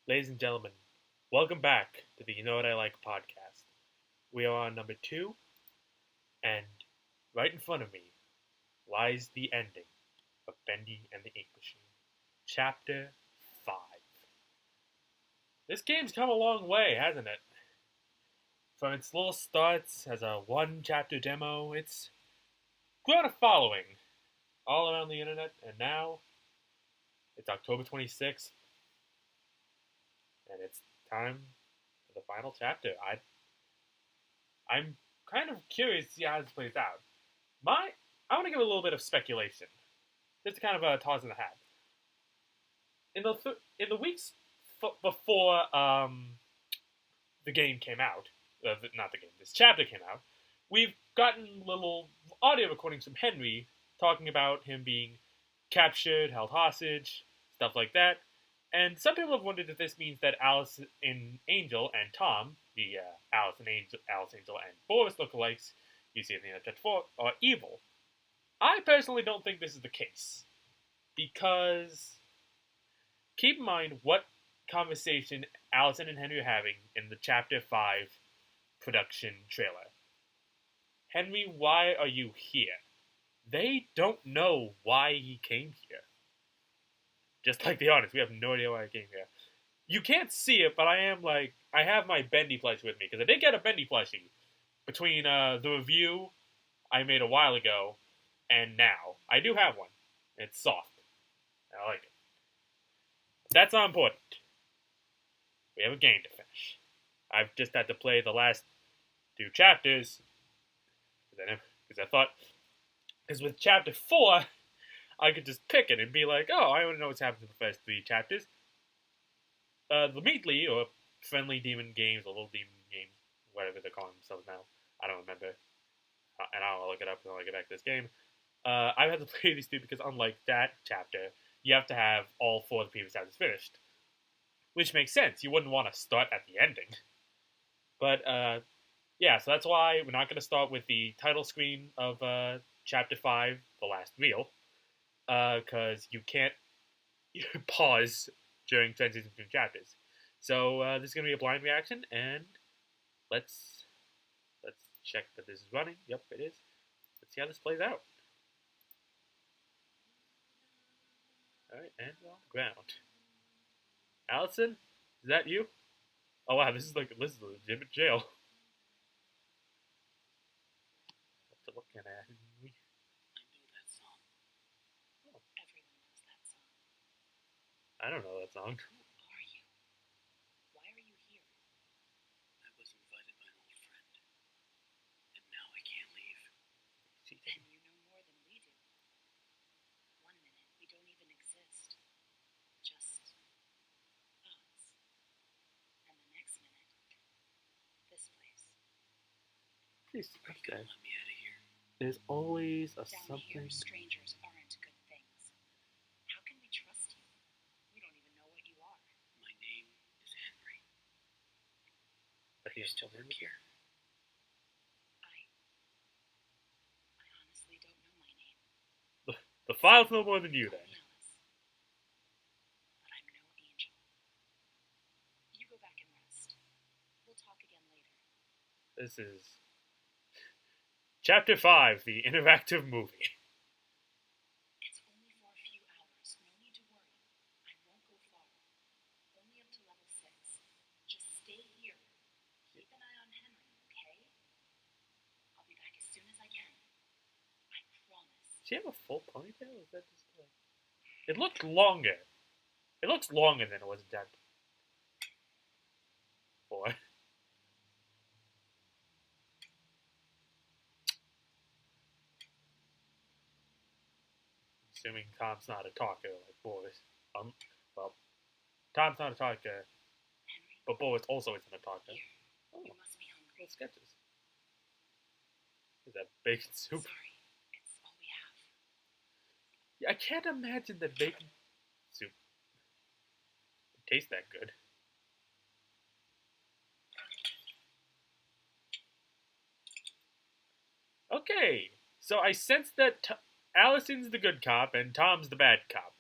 Ladies and gentlemen, welcome back to the You Know What I Like podcast. We are on number 2, and right in front of me lies the ending of Bendy and the Ink Machine, Chapter 5. This game's come a long way, hasn't it? From its little starts as a one-chapter demo, it's grown a following all around the internet, and now it's October 26th, and it's time for the final chapter. I'm kind of curious to see how this plays out. I want to give a little bit of speculation, just to kind of toss in the hat. In the weeks before the game came out, not the game, this chapter came out, we've gotten little audio recordings from Henry talking about him being captured, held hostage, stuff like that. And some people have wondered if this means that Alice in Angel and Tom, the Alice Angel, and Boris lookalikes you see in the Chapter 4, are evil. I personally don't think this is the case. Because keep in mind what conversation Allison and Henry are having in the Chapter 5 production trailer. Henry, why are you here? They don't know why he came here. Just like the audience, we have no idea why I came here. You can't see it, but I have my Bendy plushie with me, because I did get a Bendy plushie between the review I made a while ago and now. I do have one. It's soft. I like it. But that's not important. We have a game to finish. I've just had to play the last 2 chapters, because with Chapter 4, I could just pick it and be like, oh, I want to know what's happened in the first 3 chapters. The Meatly, or Friendly Demon Games, or Little Demon Games, whatever they're calling themselves now. I don't remember. And I'll look it up when I get back to this game. I've had to play these 2 because unlike that chapter, you have to have all 4 of the previous chapters finished. Which makes sense. You wouldn't want to start at the ending. But, yeah, so that's why we're not going to start with the title screen of Chapter 5, The Last Reel. Because you can't pause during transition between chapters. So this is going to be a blind reaction, and let's check that this is running. Yep, it is. Let's see how this plays out. Alright, and we're on the ground. Allison, is that you? Oh wow, this is a legitimate jail. What to looking at? I don't know that song. Who are you? Why are you here? I was invited by an old friend, and now I can't leave. Then you know more than we do. 1 minute, we don't even exist. Just thoughts. And the next minute, this place. Please, Are you gonna let me out of here? there's always a Down something. here, strangers aren't good things. How can we trust you? We don't even know what you are. My name is Henry. But You still work here? I honestly don't know my name. The file's no more than you Call then. me Alice. But I'm no angel. You go back and rest. We'll talk again later. This is Chapter 5, the interactive movie. It's only for a few hours. No need to worry. I won't go far. Only up to level 6. Just stay here. Keep an eye on Henry, okay? I'll be back as soon as I can. I promise. Does she have a full ponytail? Is that just like... It looked longer. It looks longer than it was in Chapter 4. Assuming Tom's not a talker like Boris. Well, Tom's not a talker, Henry, but Boris also isn't a talker. here. Oh, You must be hungry. little sketches. Is that bacon soup? Sorry, it's all we have. Yeah, I can't imagine that bacon soup would taste that good. Okay, so I sense that Allison's the good cop and Tom's the bad cop.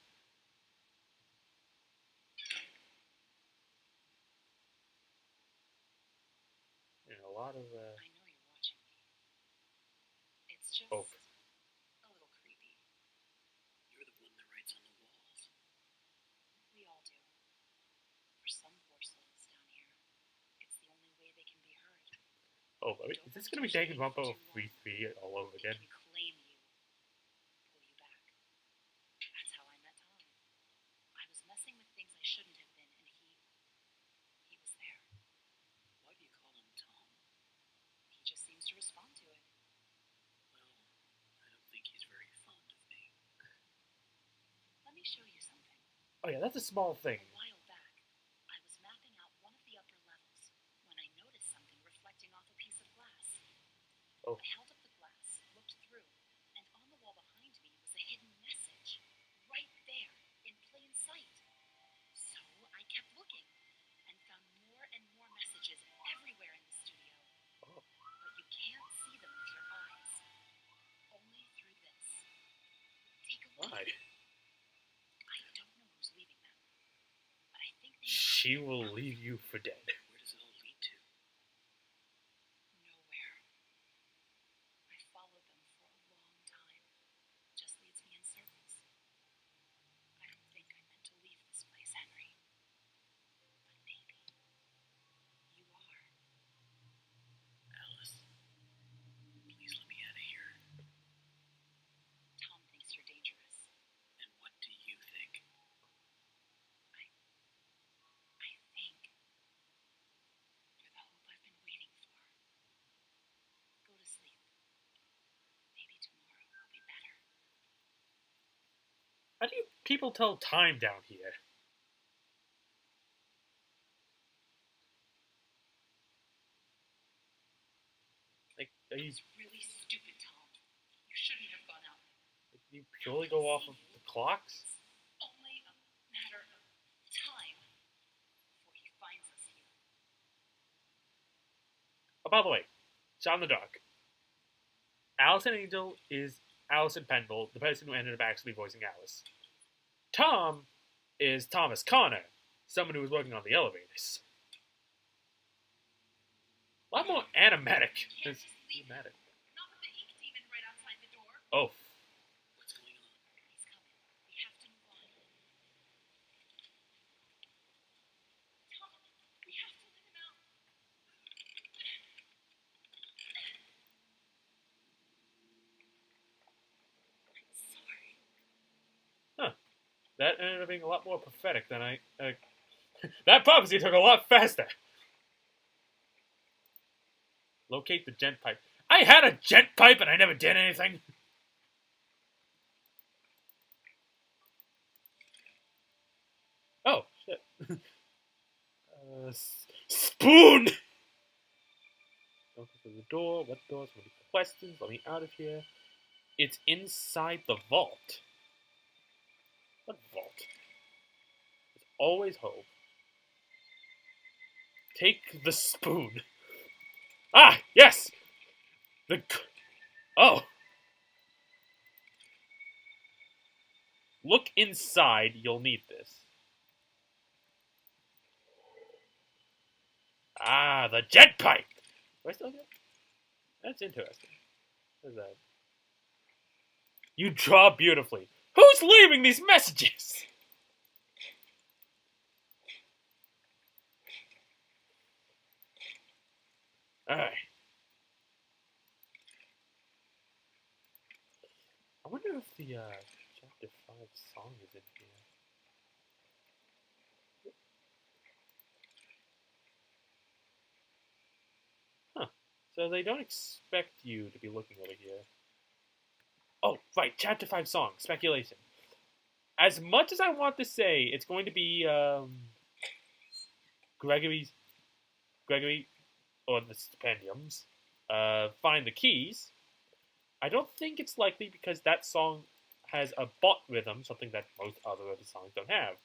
lot of, I know you're watching me. It's just Oh. a little creepy. You're the one that writes on the walls. We all do. For some poor souls down here, it's the only way they can be heard. Oh, wait, is this gonna be Danganronpa 3 all over They again? can claim you, pull you back. That's how I met Tom. I was messing with things I shouldn't have been, and he was there. Why do you call him Tom? He just seems to respond to it. Well, I don't think he's very fond of me. Let me show you something. Oh yeah, that's a small thing. A while back, I was mapping out one of the upper levels when I noticed something reflecting off a piece of glass. Oh. I held up the glass, looked through, and on the wall behind me was a hidden message. Right there, in plain sight. So I kept looking, and found more and more messages everywhere in the studio. Oh. But you can't see them with your eyes. Only through this. Take a look. Why? I don't know who's leaving them, but I think they know. She will leave you for dead. Where does it all lead to? Nowhere. I followed them for a long time. Just leads me in circles. I don't think I meant to leave this place, Henry. But maybe you are. Alice, please let me out of here. Tom thinks you're dangerous. And what do you think? I think you're the hope I've been waiting for. Go to sleep. Maybe tomorrow will be better. How do you people tell time down here? Like, are you, It's really stupid, Tom. You shouldn't have gone out. you purely go off of the clocks? It's only a matter of time before he finds us here. Oh, by the way, shot in the dark. Allison Angel is Allison Pendle, the person who ended up actually voicing Alice. Tom is Thomas Connor, someone who was working on the elevators. A lot more animatic than thematic. Not with the ink demon right outside the door. Oh, What's going on? He's coming. We have to move on. Tom, we have to let him out. Sorry. that ended up being a lot more prophetic than I. That prophecy took a lot faster. Locate the gent pipe. I had a gent pipe and I never did anything. Oh, shit. Spoon! Don't go through the door. What doors? What questions? Let me out of here. It's inside the vault. What vault? There's always hope. Take the spoon. Ah, yes! Oh. Look inside, you'll need this. Ah, the jet pipe! Do I still get? That's interesting. What is that? You draw beautifully. Who's leaving these messages? Alright. I wonder if the chapter 5 song is in here. Huh. So they don't expect you to be looking over here. Oh, right, chapter 5 song, speculation. As much as I want to say it's going to be Gregory, or the Stipendiums, Find the Keys, I don't think it's likely because that song has a bot rhythm, something that most other of the songs don't have.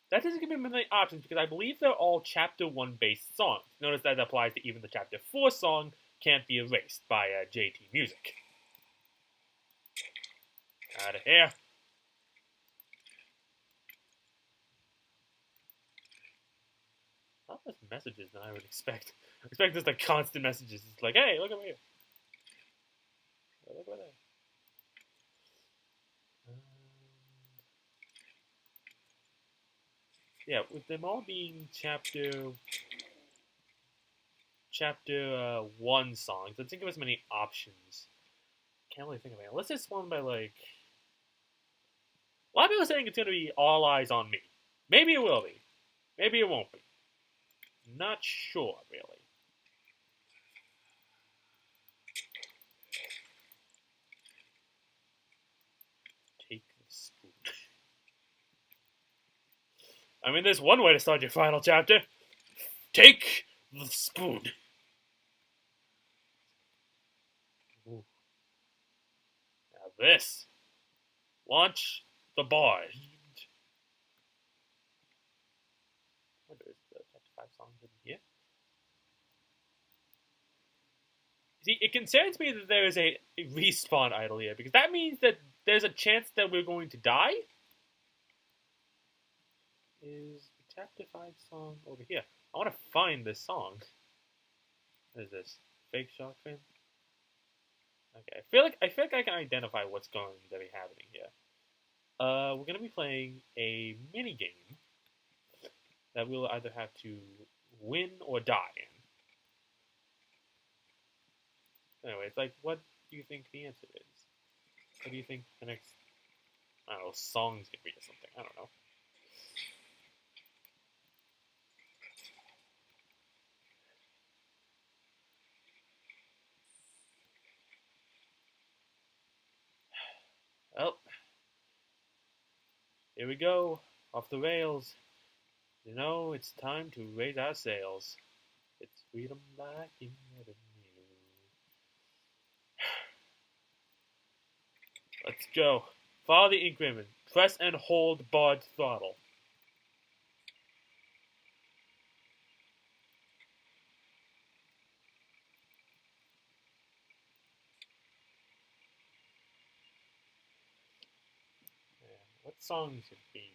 That doesn't give me many options because I believe they're all Chapter 1 based songs. Notice that applies to even the Chapter 4 song, Can't Be Erased, by JT Music. Out of here. Huh? less messages than I would expect. I expect just like constant messages. It's like, hey, look over here. Look over there. Yeah, with them all being chapter 1 songs, let's think of as many options. Can't really think of it. Let's just one by like. A lot of people are saying it's gonna be All Eyes on Me. Maybe it will be. Maybe it won't be. Not sure, really. Take the spoon. I mean, there's one way to start your final chapter. Take the spoon. Ooh. Now this. Launch the barge. What is the chapter 5 song in here? See, it concerns me that there is a respawn idol here, because that means that there's a chance that we're going to die. Is the chapter 5 song over here? I want to find this song. What is this? Fake shark fin? Okay, I feel like I can identify what's going to be happening here. We're gonna be playing a mini game that we'll either have to win or die in. Anyway, it's like, what do you think the answer is? What do you think the next, I don't know, song's gonna be or something? I don't know. Well, here we go, off the rails. You know, it's time to raise our sails. It's freedom like you never knew. Let's go. Follow the increment. Press and hold barge throttle. What song should it be?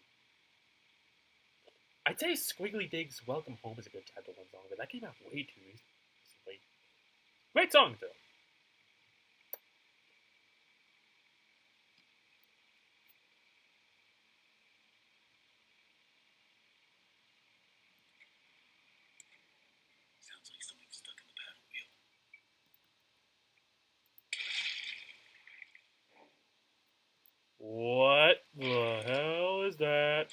I'd say Squiggly Dig's Welcome Home is a good chapter 1 song, but that came out way too recently. Great song, though. Sounds like something's stuck in the paddle wheel. What the hell is that?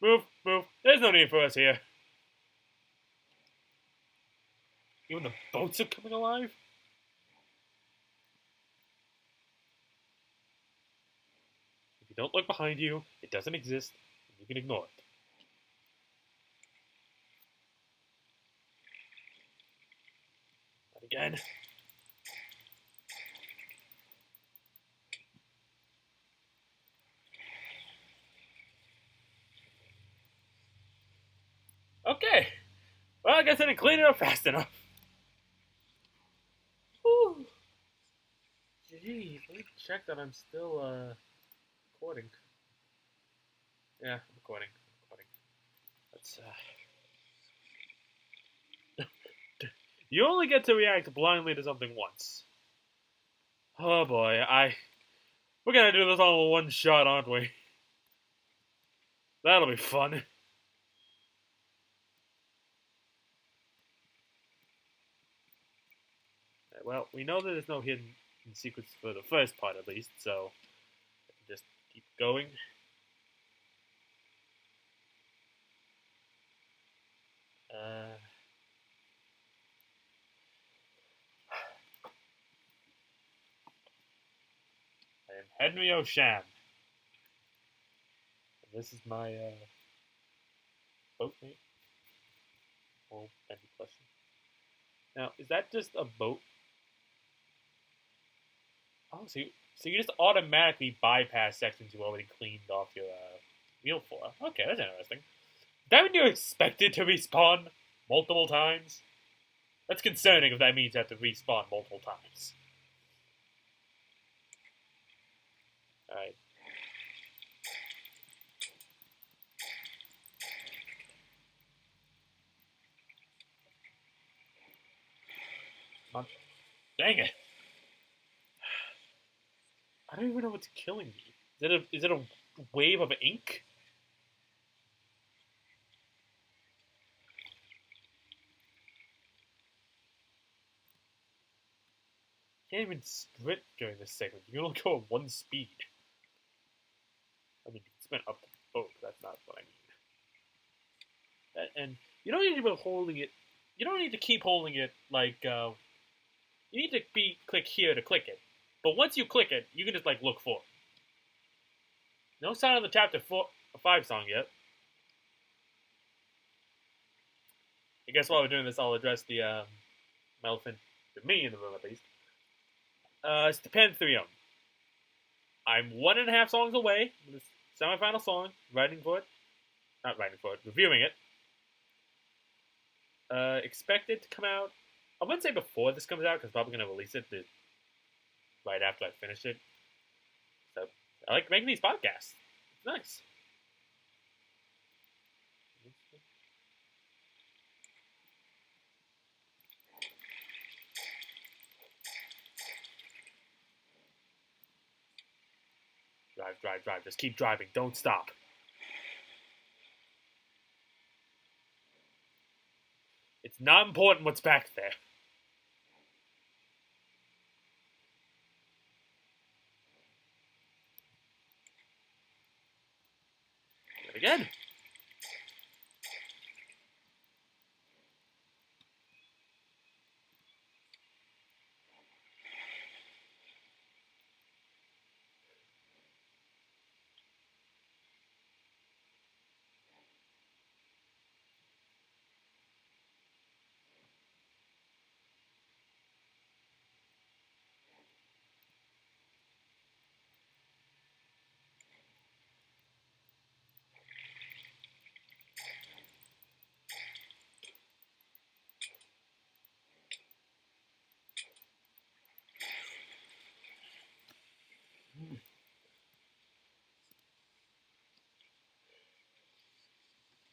Move, move. There's no need for us here. Even the boats are coming alive? If you don't look behind you, it doesn't exist, and you can ignore it. Not again. Okay. Well, I guess I didn't clean it up fast enough. Whew. Jeez, let me check that I'm still, recording. Yeah, I'm recording. Let's, You only get to react blindly to something once. Oh boy, we're gonna do this all in one shot, aren't we? That'll be fun. Well, we know that there's no hidden secrets for the first part, at least, so just keep going. I am Henry O'Sham. And this is my, boat mate. Oh, Bendy question. Now, is that just a boat? Oh, so you just automatically bypass sections you already cleaned off your wheel for. Okay, that's interesting. That mean you're expected to respawn multiple times? That's concerning if that means you have to respawn multiple times. Alright. Dang it. I don't even know what's killing me. Is it a wave of ink? Can't even sprint during this segment. You can only go at one speed. I mean, you can sprint up to both. That's not what I mean. And you don't need to be holding it. You don't need to keep holding it like. You need to click here to click it. But once you click it, you can just like look for it. No sign of the chapter 5 song yet. I guess while we're doing this, I'll address the elephant with me in the room at least. Stipendium. I'm 1.5 songs away from this semi-final song. Writing for it. Not writing for it. Reviewing it. Expected to come out. I wouldn't say before this comes out because I'm probably going to release it right after I finish it. So I like making these podcasts. It's nice. Drive. Just keep driving. Don't stop. It's not important what's back there. Do it again.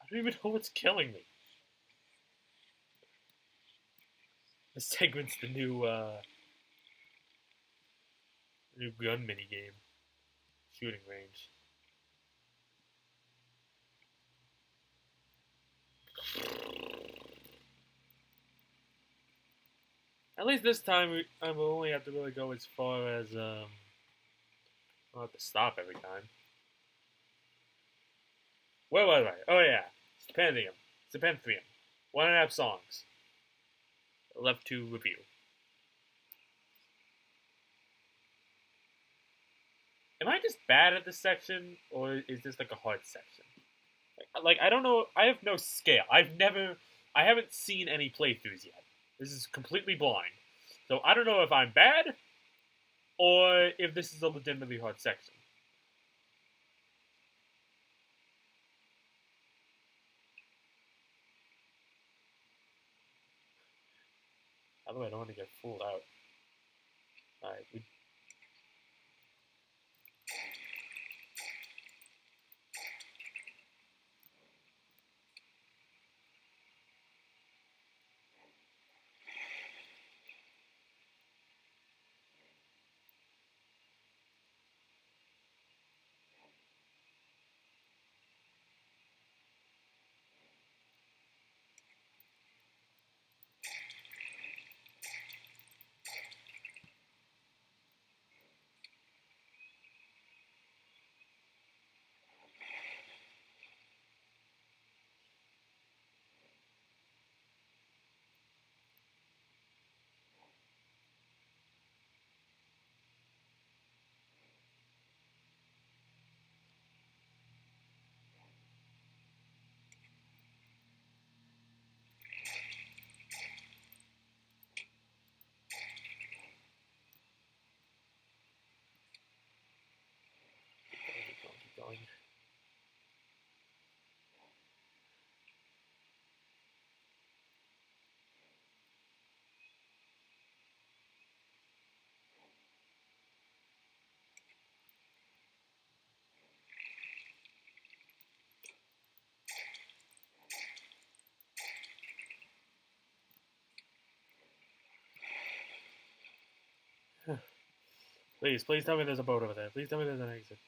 I don't even know what's killing me. The segment's the new gun mini game, shooting range. At least this time, I will only have to really go as far as I'll have to stop every time. Where was I? Oh yeah, Stipendium. 1.5 songs left to review. Am I just bad at this section, or is this like a hard section? Like I don't know. I have no scale. I haven't seen any playthroughs yet. This is completely blind. So I don't know if I'm bad, or if this is a legitimately hard section. By the way, I don't want to get fooled out. Alright, Please tell me there's a boat over there. Please tell me there's an exit.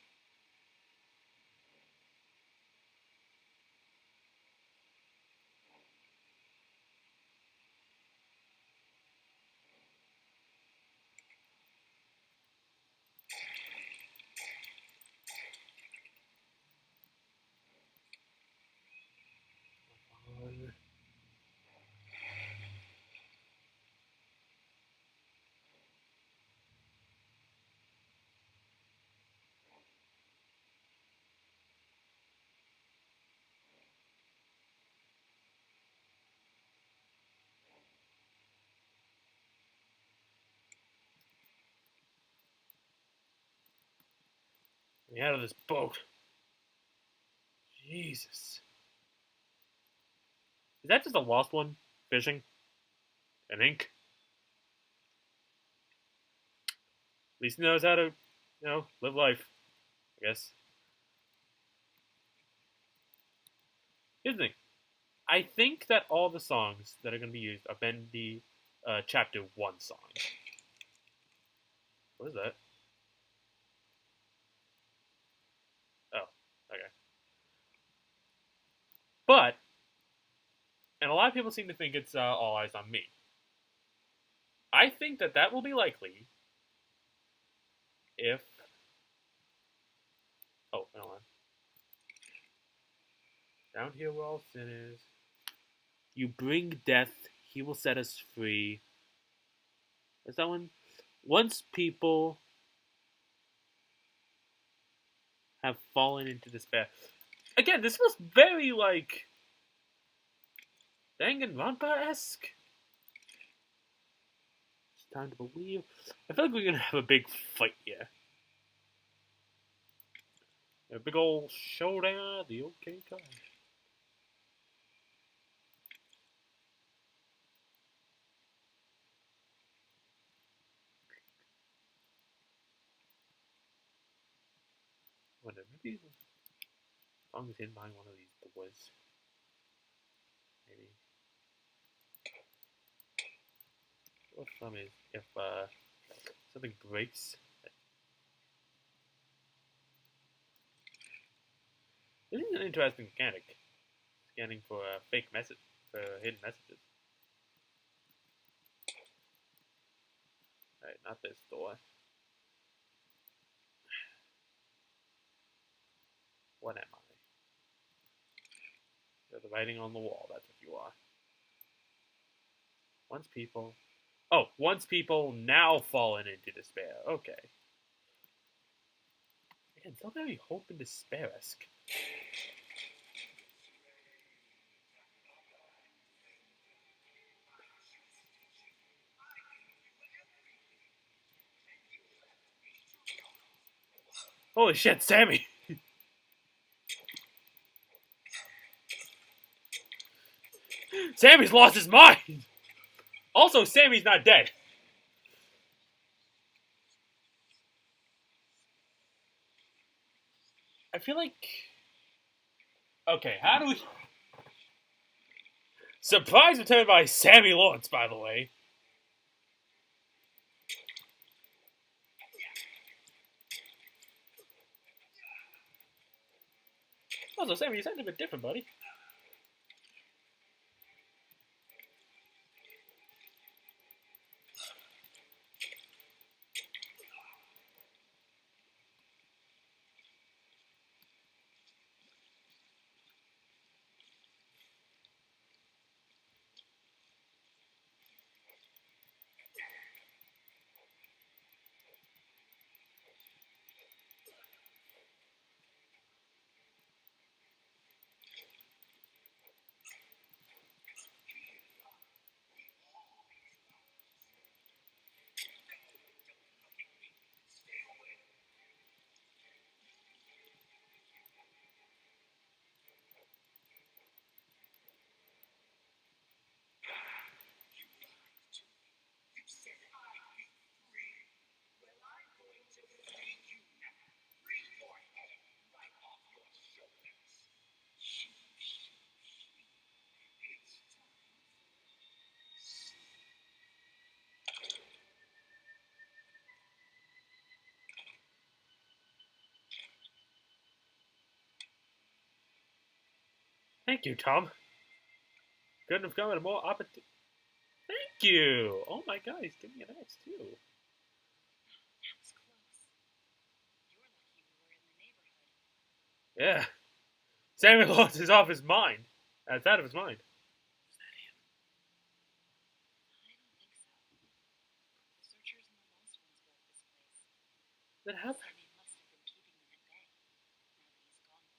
Get me out of this boat. Jesus. Is that just a lost one? Fishing? An ink? At least he knows how to, live life. I guess. Here's the thing. I think that all the songs that are going to be used are Bendy Chapter 1 songs. What is that? Oh, okay. But, and a lot of people seem to think it's All Eyes on Me. I think that will be likely if... Oh, hold on. Down here we're all sinners. You bring death, he will set us free. Is that one? Once people have fallen into despair. Again, this was very, like, Danganronpa-esque. It's time to believe. I feel like we're going to have a big fight here. A big old showdown at the OK College. Wonder, maybe the song is hidden behind one of these doors. Maybe. What some is if something breaks. This is an interesting mechanic. Scanning for fake message, for hidden messages. Alright, not this door. What am I? You're the writing on the wall, that's what you are. Once people now fallen into despair. Okay. Again, still very hope and despair-esque. Holy shit, Sammy! Sammy's lost his mind! Also, Sammy's not dead. I feel like... Okay, how do we... Surprise return by Sammy Lawrence, by the way. Also, Sammy, you sound a bit different, buddy. Thank you, Tom. Couldn't have come at a more opportune. Thank you. Oh my God, he's giving me an X too. That was close. You're lucky we were in the neighborhood. Yeah. Sammy lost is off his mind. That's out of his mind. Was that him? I don't think so. The searchers and the lost ones built this place. Then how? Sammy must have been keeping them at bay. Now that he's gone.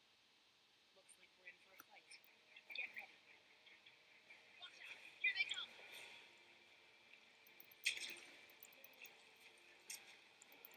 Looks like we're in for a fight. Get ready. Watch out! Here they come! Back to your tunnels!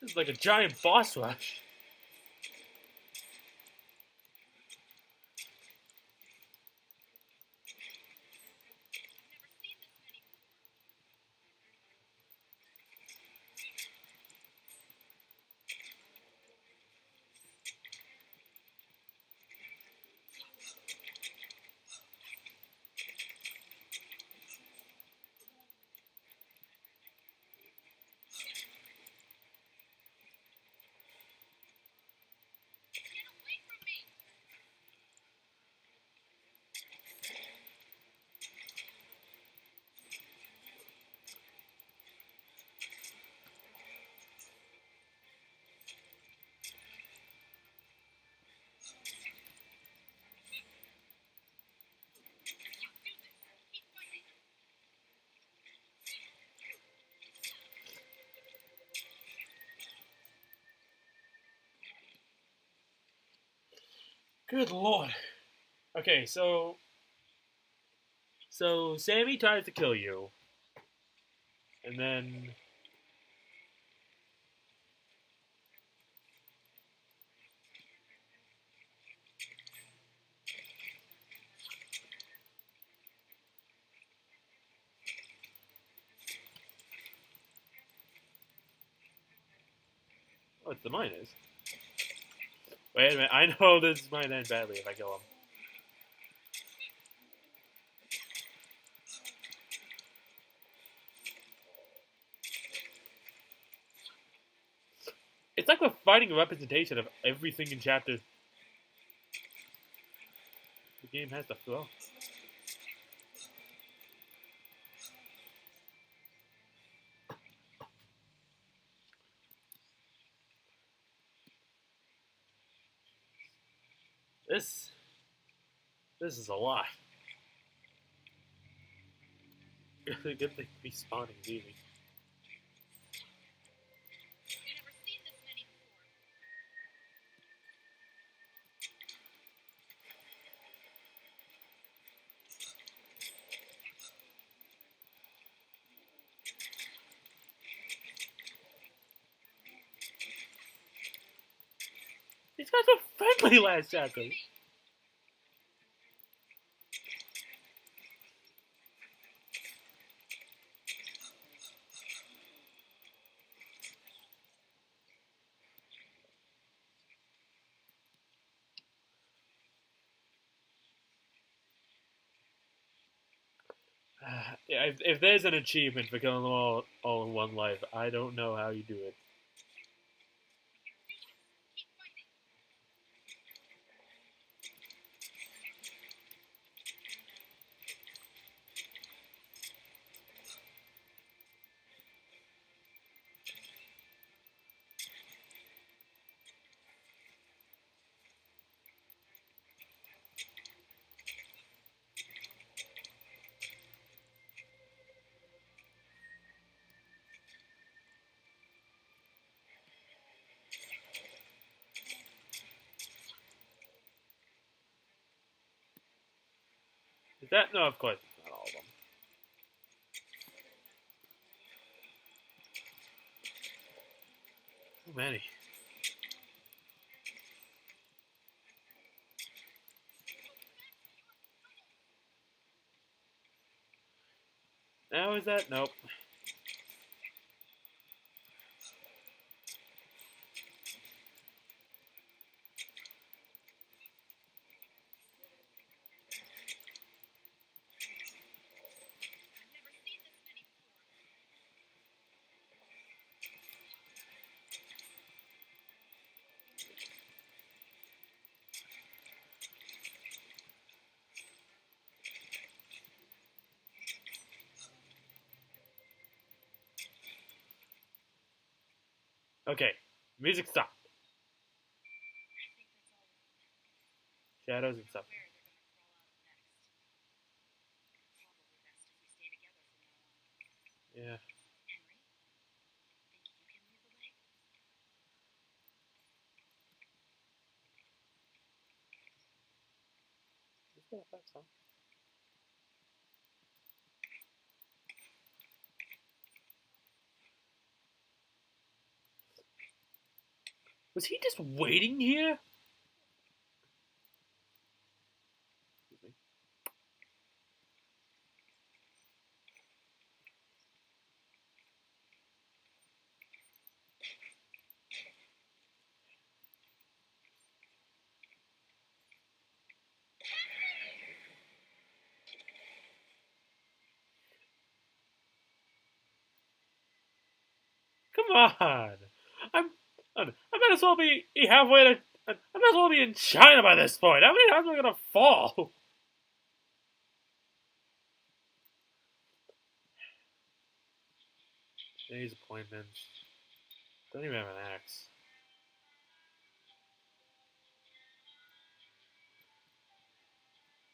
This is like a giant boss rush. I've never seen this many before. Get away from me! You do this! Keep fighting! Good lord. Okay, so Sammy tries to kill you, and then what's the mine is? Wait a minute, I know this might end badly if I kill him. It's like we're fighting a representation of everything in chapter the game has to throw. This is a lot. Good thing to be spawning is easy. I've never seen this many before. These guys were friendly last chapter. Me! Yeah, if there's an achievement for killing them all in one life, I don't know how you do it. Keep fighting! Is that no? Of course, it's not all of them. Too many. How is that? Nope. I've never seen this many before. Okay. Music stop. I think that's all of them. Shadows and stuff. Where they're gonna crawl out of next. Probably best if we stay together from now on. Yeah. Henry, think you can lead the way? Let's go back, son. Was he just waiting here? Excuse me. Come on. I might as well be halfway to. I might as well be in China by this point. How many times am I gonna fall? Today's appointments. Don't even have an axe.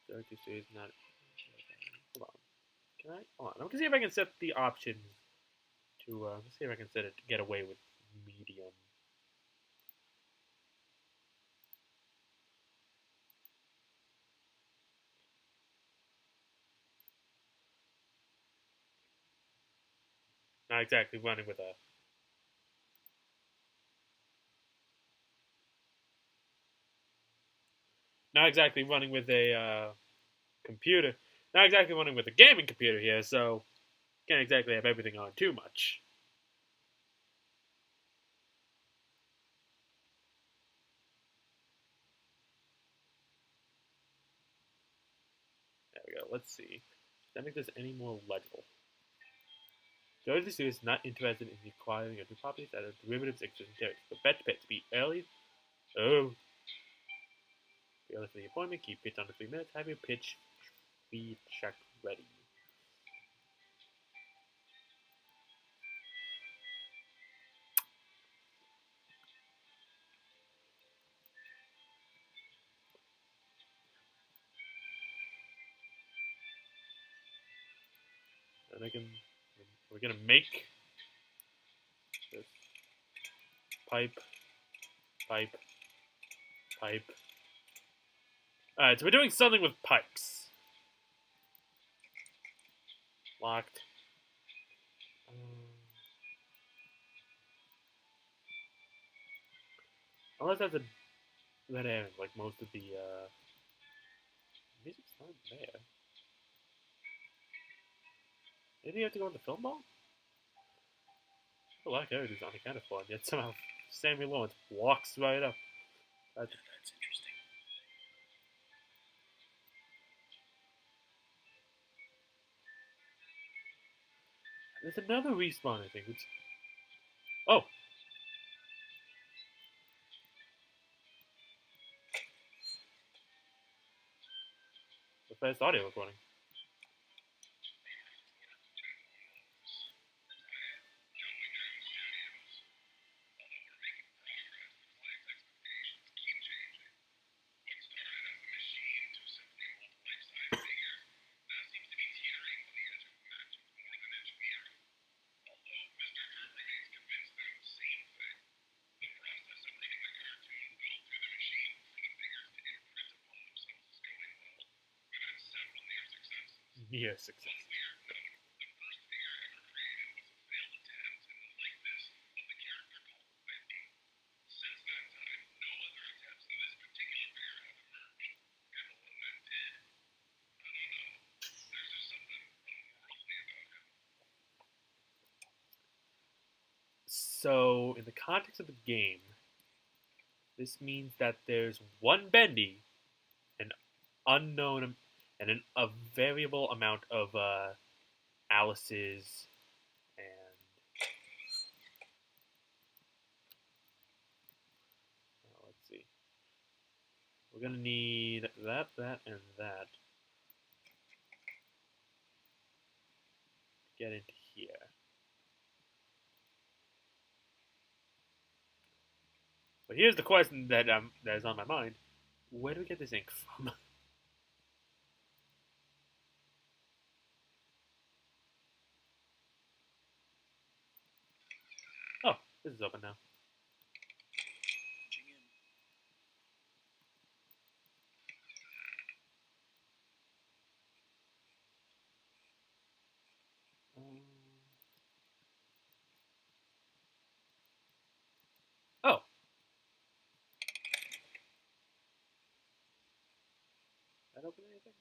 Directly is not. Hold on. Can I? Hold on. I'm gonna see if I can set the options to. Let's see if I can set it to get away with medium. Not exactly running with a. Not exactly running with a computer. Not exactly running with a gaming computer here, so can't exactly have everything on too much. There we go. Let's see. Does that make this any more legible? George the Student is not interested in acquiring new properties that are derivatives of existing characters. The bet pit to be early. Oh. Be early for the appointment. Keep pitch under 3 minutes. Have your pitch speed check ready. And we're gonna make this pipe. Alright, so we're doing something with pipes. Locked. Unless that's a red herring, like most of the music's not there. Maybe you have to go on the film ball? I like characters on the kind of fun, yet somehow Samuel Lawrence walks right up. That's interesting. There's another respawn, I think. Which... Oh! The first audio recording. Near success. So, in the context of the game, this means that there's one Bendy, an unknown, and a variable amount of Alice's, and let's see. We're gonna need that, and that to get into here. But here's the question that is on my mind: where do we get this ink from? Oh, this is open now. Oh. That open anything?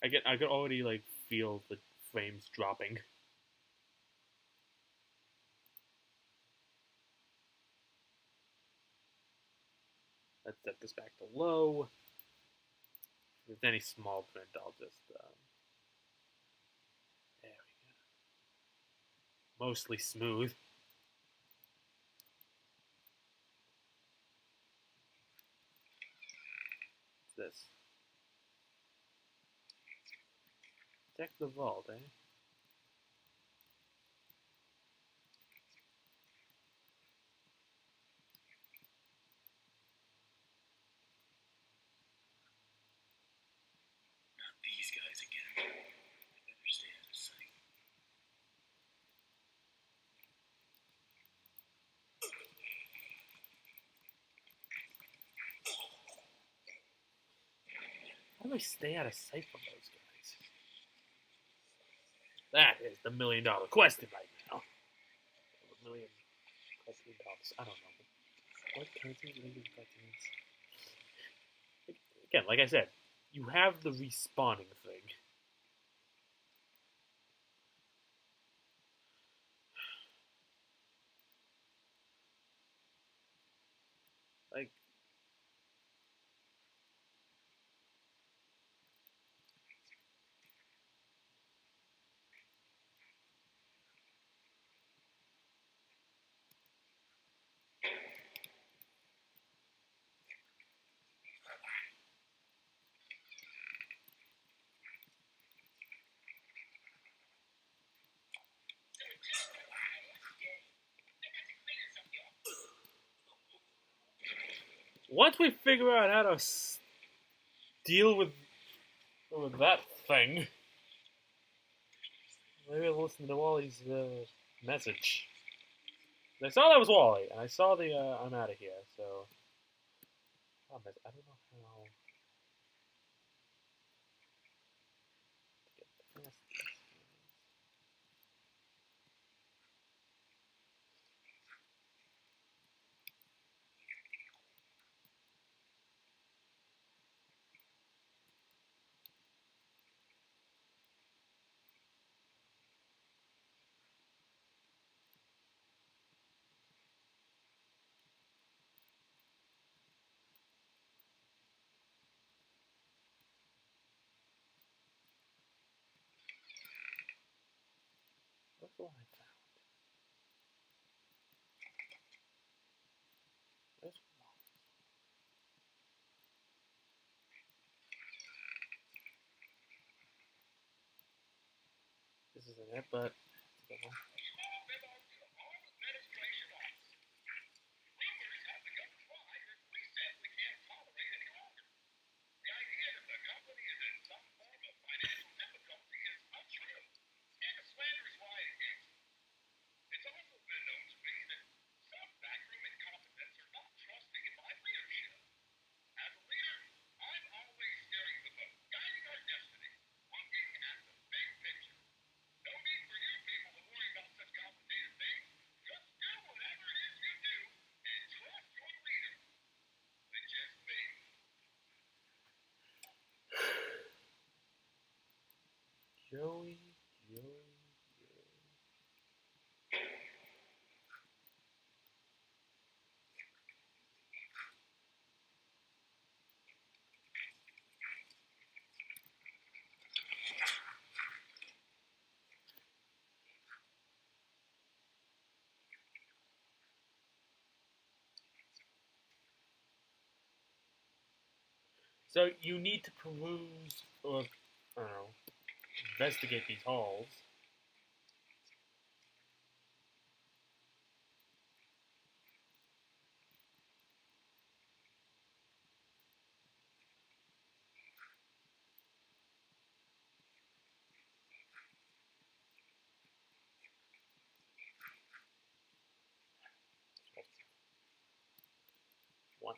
I could already like feel the frames dropping. Let's set this back to low. If there's any small print, I'll just there we go. Mostly smooth. What's this? Check the vault, eh? Not these guys again. I better stay out of sight. How do I stay out of sight from those guys? That is the $1 million question right now. $1 million question dollars. I don't know. What currency legal cartoons? Again, like I said, you have the respawning thing. Like, once we figure out how to deal with that thing, maybe I'll listen to Wally's message. I saw that was Wally, and I saw the I'm out of here. So I don't know how to get past this. That's what I found. That's wrong. This isn't it, but Joey. So you need to peruse or, I don't know, investigate these halls. One.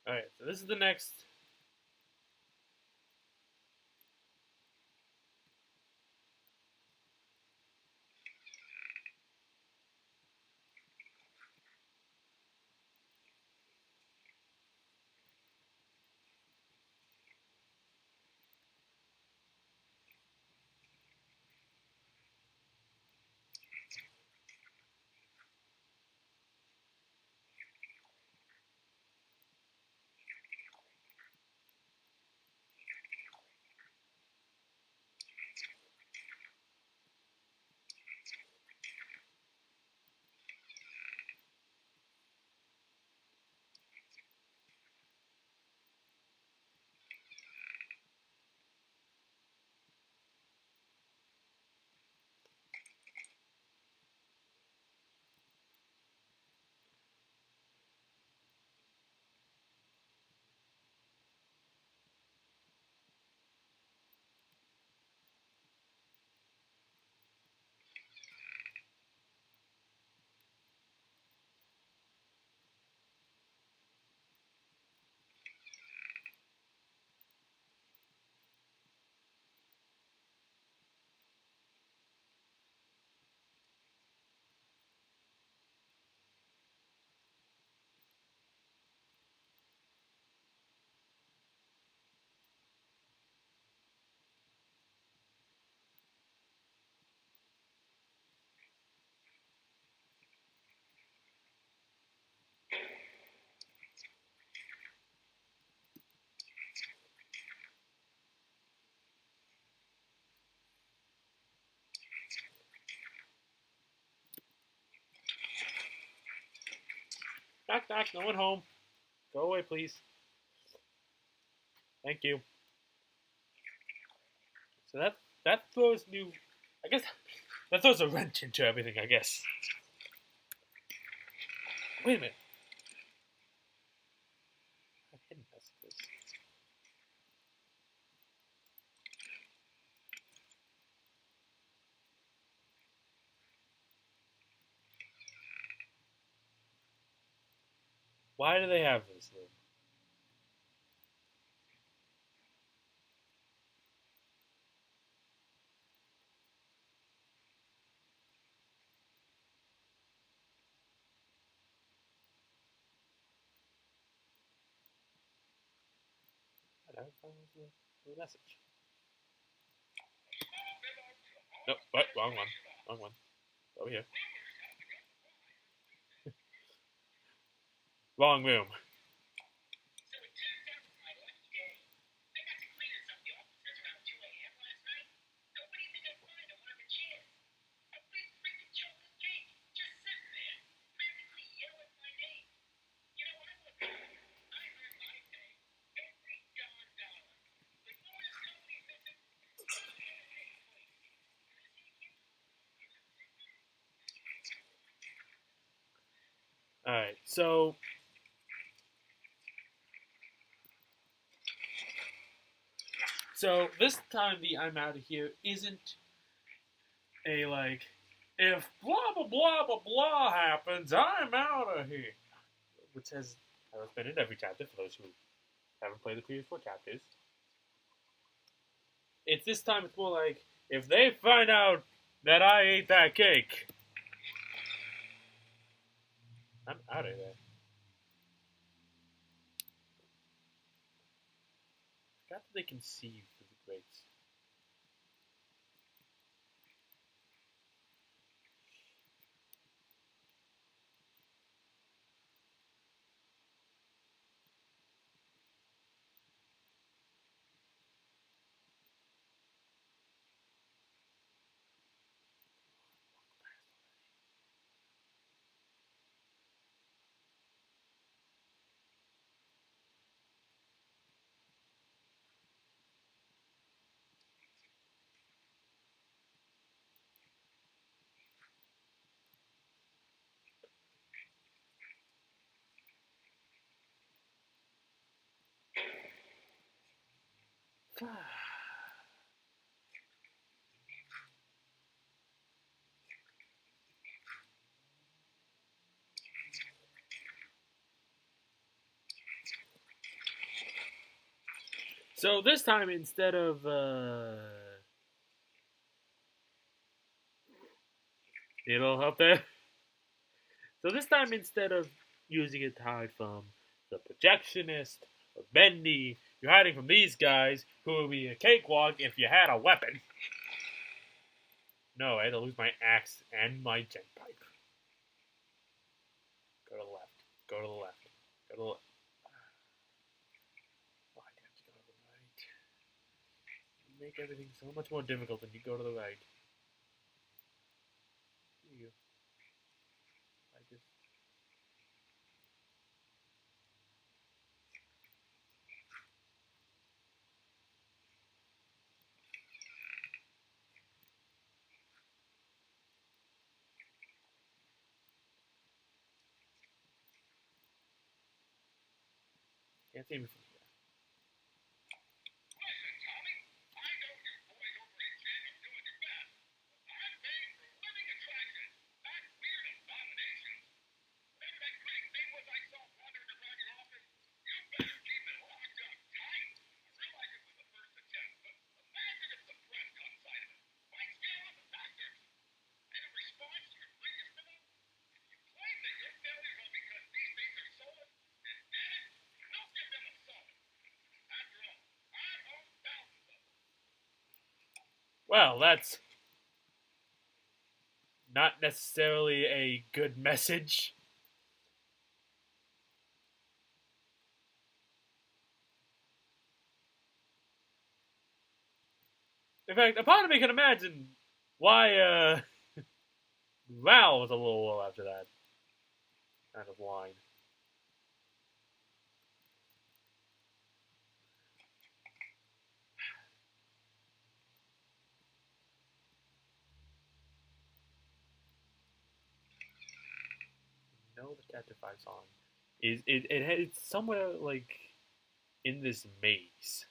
Alright, so this is the next. Knock, knock, no one home. Go away, please. Thank you. So that throws new. I guess that throws a wrench into everything. I guess. Wait a minute. I've hidden messages. Why do they have this room? I don't find the message. Nope, what? Wrong one. Wrong one. Over here. Wrong room. Alright, so this time the I'm out of here isn't a like, if blah blah blah blah blah happens, I'm out of here. Which has been in every chapter for those who haven't played the previous 4 chapters. It's this time it's more like, if they find out that I ate that cake, I'm out of there. Forgot that they can see through the grates. So this time, instead of it'll help there. So this time, instead of using it to hide from the projectionist or Bendy, you're hiding from these guys who would be a cakewalk if you had a weapon. No, I had to lose my axe and my gent pipe. Go to the left. Go to the left. Go to the left. Why do you have to go to the right? You make everything so much more difficult when you go to the right. You. I just. Can't see me from here. Well, that's not necessarily a good message. In fact, a part of me can imagine why Val was a little low after that kind of line. No, the Chapter 5 song is it's somewhere like in this maze.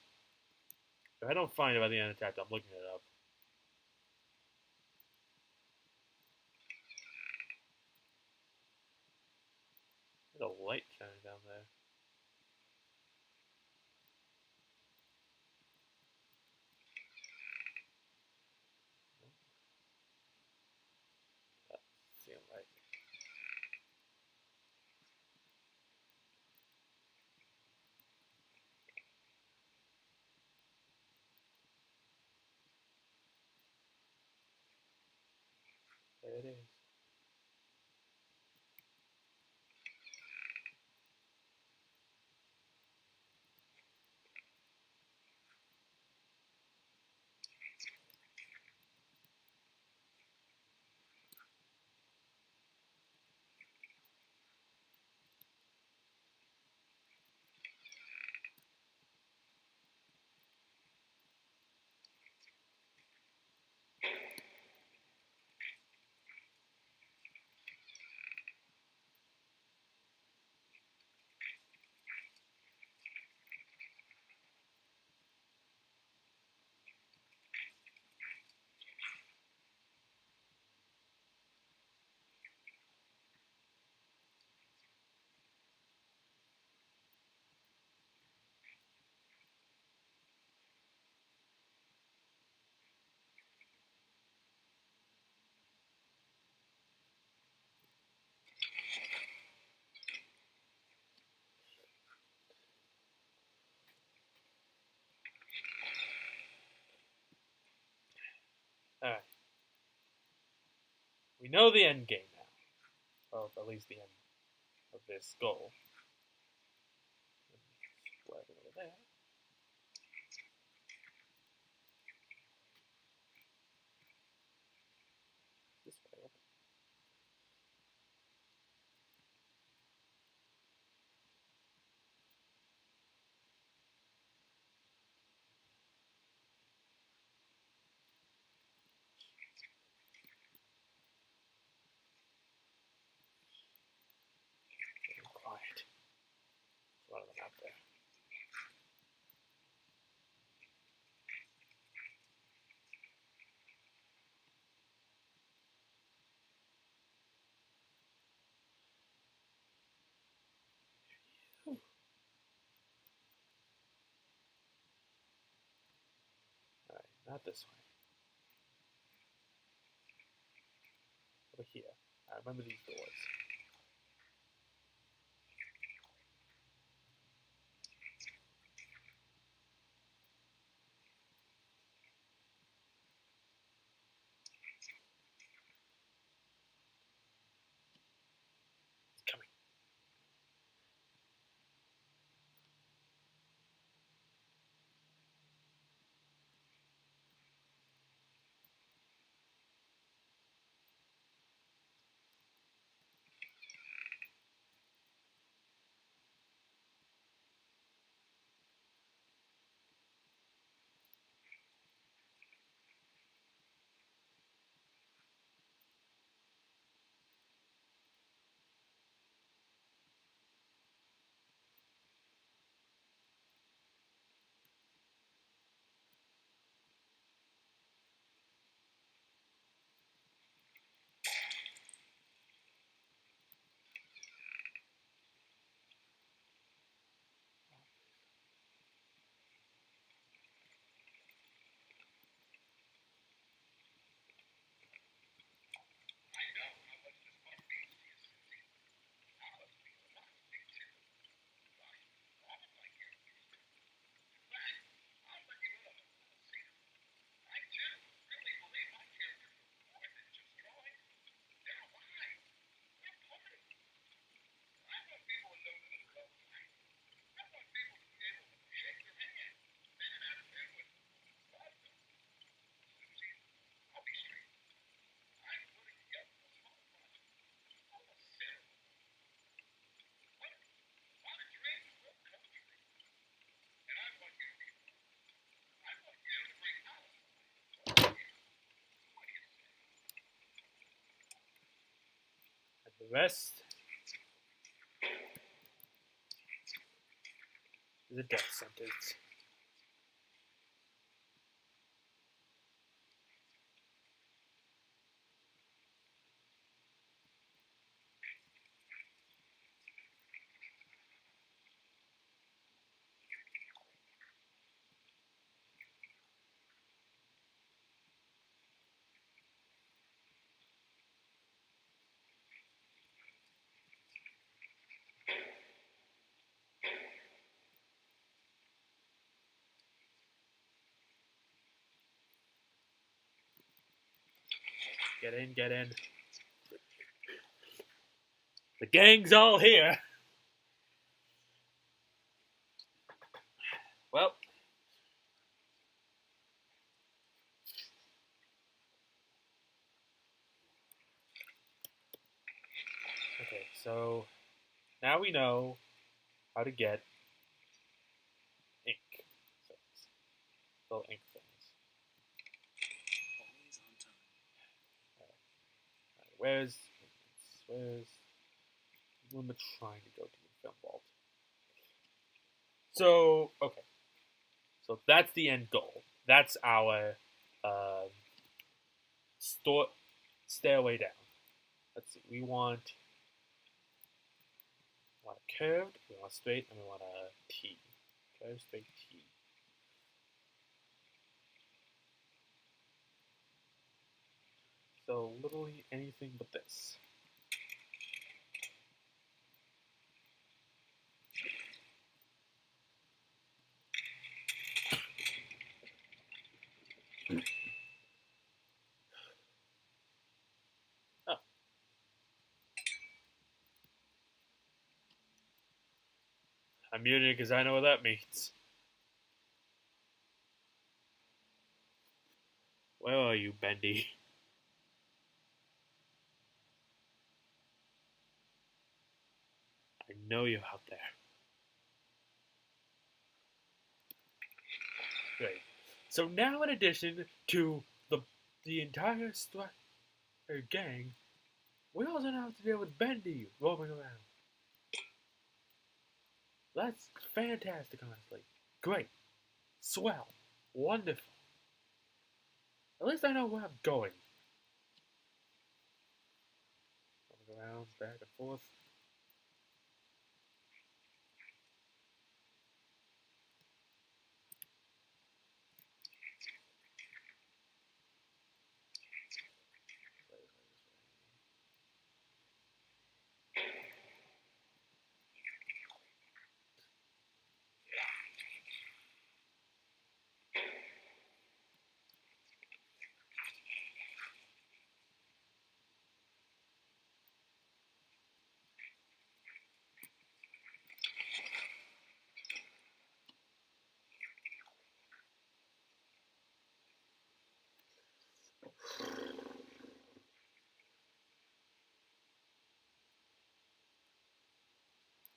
If I don't find it by the end of the chapter, I'm looking it up. There's a light shining down there. That's the light. There it is. know the end game now. Well, at least the end of this goal. Slide it over there. This way. Getting quiet. There's a lot of them out there. Alright, not this way. Over here. I remember these doors. It's coming. The rest is a death sentence. Get in, get in. The gang's all here. Well. Okay, so now we know how to get ink. Little ink things. Always on time. Alright, where's when we're trying to go to the film vault? So, okay. So that's the end goal. That's our stairway down. Let's see. We want a curved, we want a straight, and we want a T. Curved, straight, T. So literally anything but this. Oh, I'm muted because I know what that means. Where are you, Bendy? I know you're out there. Great. So now, in addition to the entire gang, we also now have to deal with Bendy roaming around. That's fantastic, honestly. Great. Swell. Wonderful. At least I know where I'm going. Roaming around, back and forth.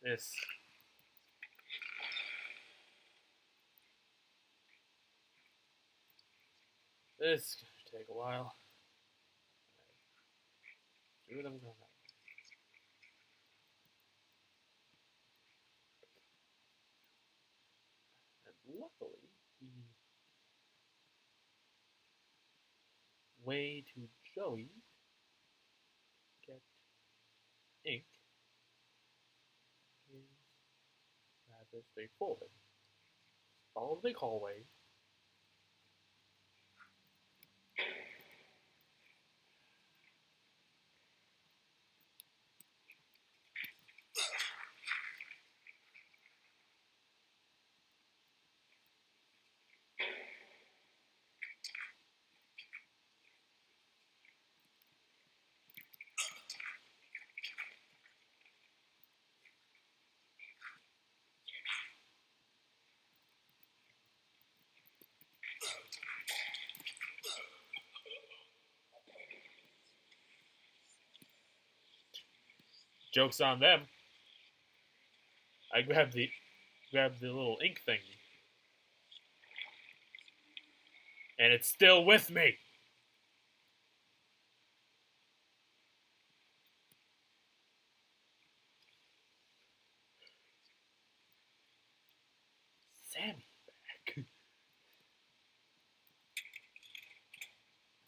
This is gonna take a while. Two of them going that way. And luckily, the way to Joey get ink is rather straightforward. Follow the big hallway. Joke's on them. I grabbed the little ink thing, and it's still with me. Sammy back.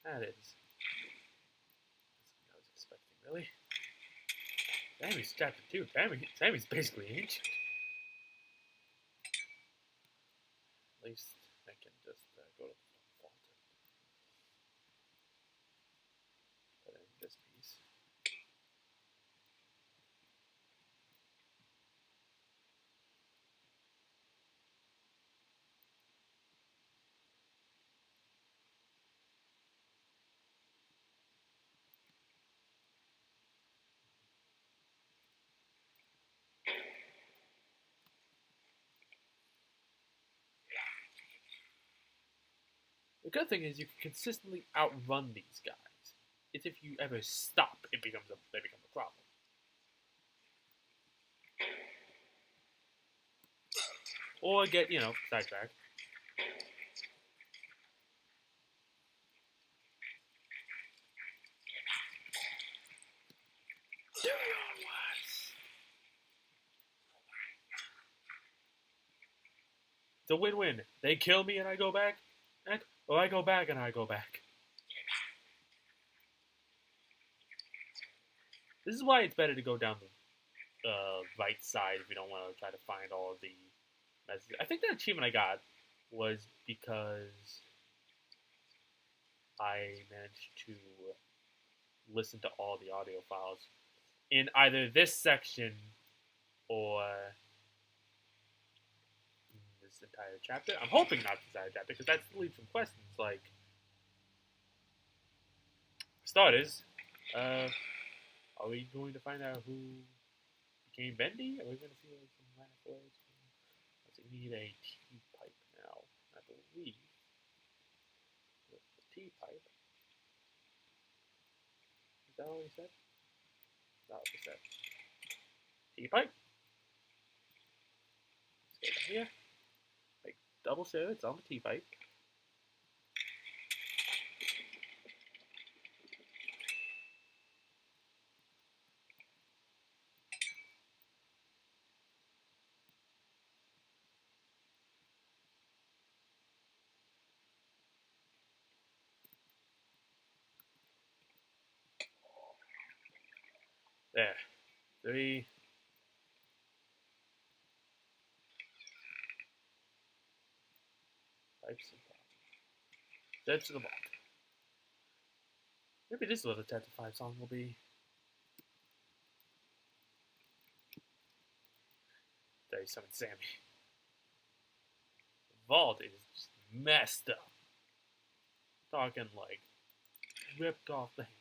That is something I was expecting, really. Sammy's chapter 2. Sammy's basically ancient. At least I can just go to the vault and put in this piece. The good thing is you can consistently outrun these guys. It's if you ever stop, they become a problem. Or get, sidetracked. Do your worst. It's a win-win. They kill me and I go back, or I go back and I go back. This is why it's better to go down the right side if you don't want to try to find all of the messages. I think the achievement I got was because I managed to listen to all the audio files in either this section or this entire chapter. I'm hoping not this entire chapter because that leaves some questions like, for starters, are we going to find out who became Bendy? Are we going to see like some last words from So we need a tea pipe now. I believe with the tea pipe. Is that what we said? That was what we said. Tea pipe. Let's go here. Like double sure it's on the tea pipe. There. 3. Pipes and pop. Dead to the vault. Maybe this is what the Chapter 5 song will be. There you summon Sammy. The vault is just messed up. Talking like ripped off the handles.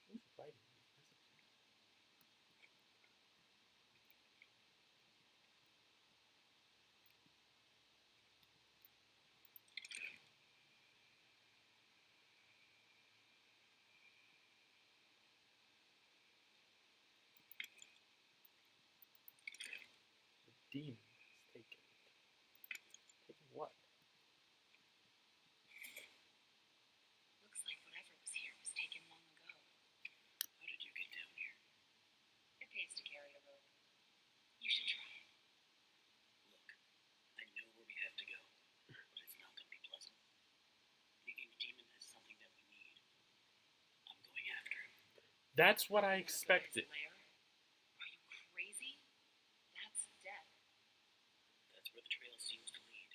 Who's writing these messages? The demon has taken it. Taken what? Looks like whatever was here was taken long ago. How did you get down here? It pays to carry a rope. You should try it. Look, I know where we have to go, but it's not going to be pleasant. The ink demon has something that we need. I'm going after him. That's what I Wanna go to his expected. lair? Are you crazy? That's death. That's where the trail seems to lead.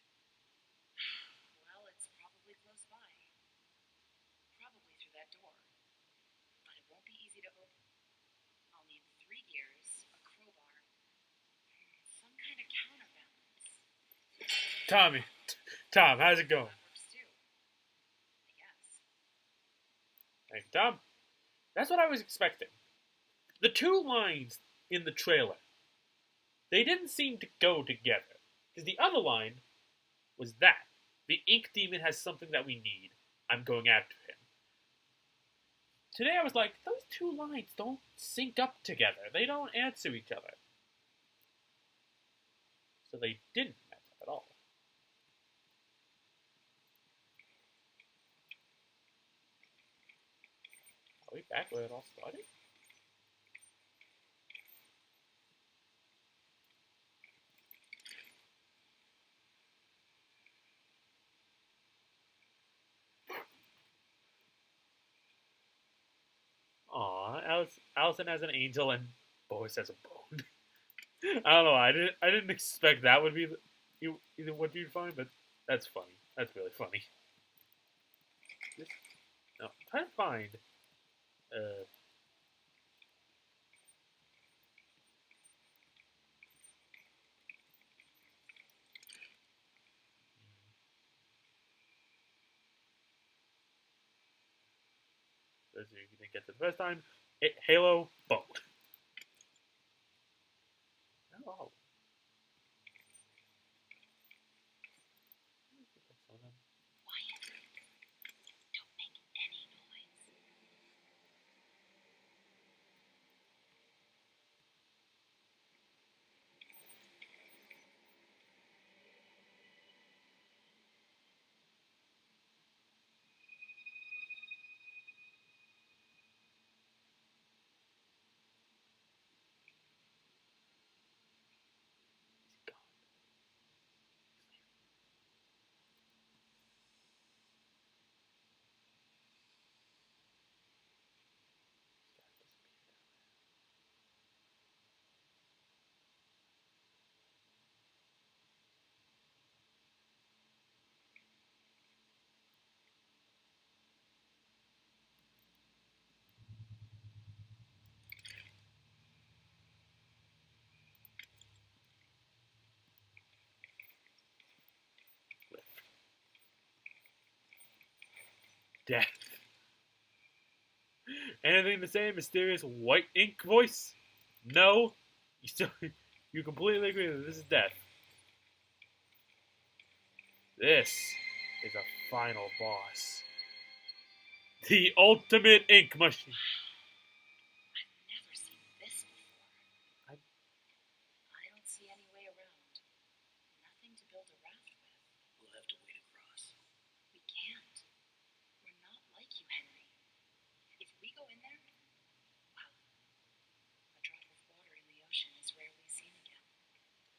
Well, it's probably close by. Probably through that door. But it won't be easy to open. I'll need 3 gears, a crowbar, and some kind of counterbalance. Tommy. Tom, how's it going? That works too. I guess. Thank you, Tom. That's what I was expecting. The two lines in the trailer, they didn't seem to go together. Because the other line was that. The ink demon has something that we need. I'm going after him. Today I was like, those two lines don't sync up together. They don't answer each other. So they didn't match up at all. Are we back where it all started? Aw, Allison has an angel and Boris has a bone. I don't know. I didn't expect that would be either what you'd find, but that's funny. That's really funny. No, I'm trying to find. Those of you who didn't get to the first time, Halo bone. Oh. Quiet. Don't make any noise. Death. Anything to say, mysterious white ink voice? No, You completely agree that this is death. This is a final boss. The ultimate ink machine. I've never seen this before. I don't see any way around. Nothing to build a raft with. We'll have to wade across. We can't. We're not like you, Henry. If we go in there, well, a drop of water in the ocean is rarely seen again.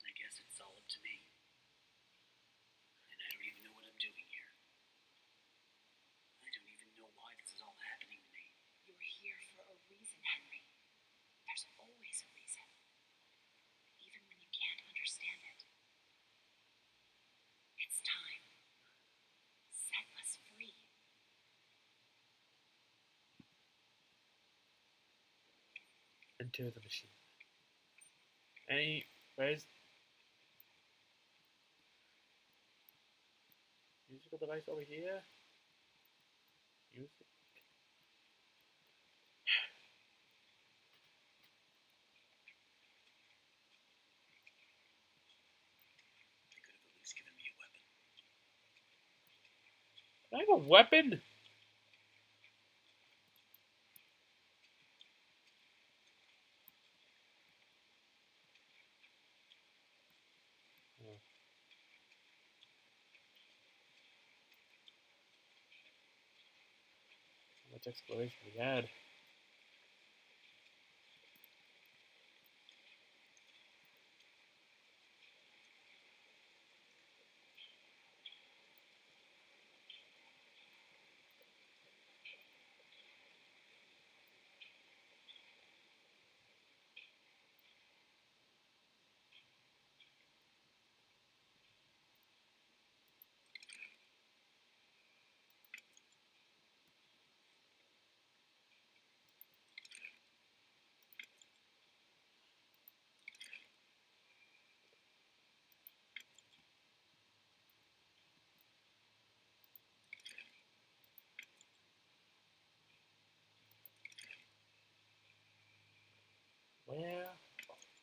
I guess it's all up to me. And I don't even know what I'm doing here. I don't even know why this is all happening to me. You're here for a reason, Henry. There's always a reason. Even when you can't understand it. It's time. Set us free. Enter the machine. Any where's musical device over here? Music. They could have at least given me a weapon. Can I have a weapon? How much exploration we had.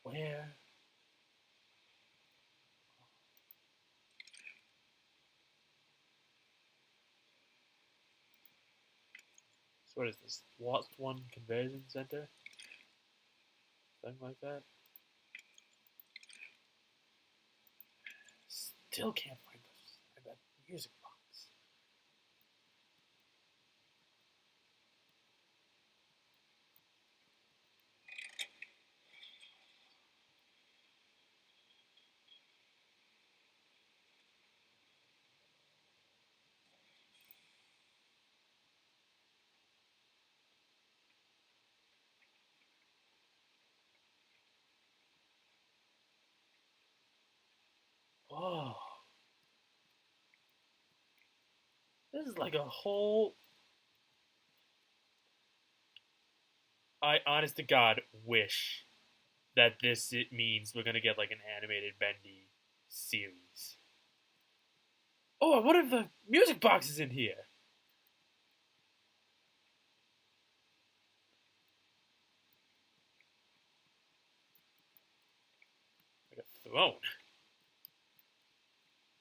Where? So what is this? Lost One Conversion Center? Something like that? Still can't find that music box. Oh. This is like a whole... I, honest to God, wish that it means we're gonna get like an animated Bendy series. Oh, what if the music box is in here? Like a throne.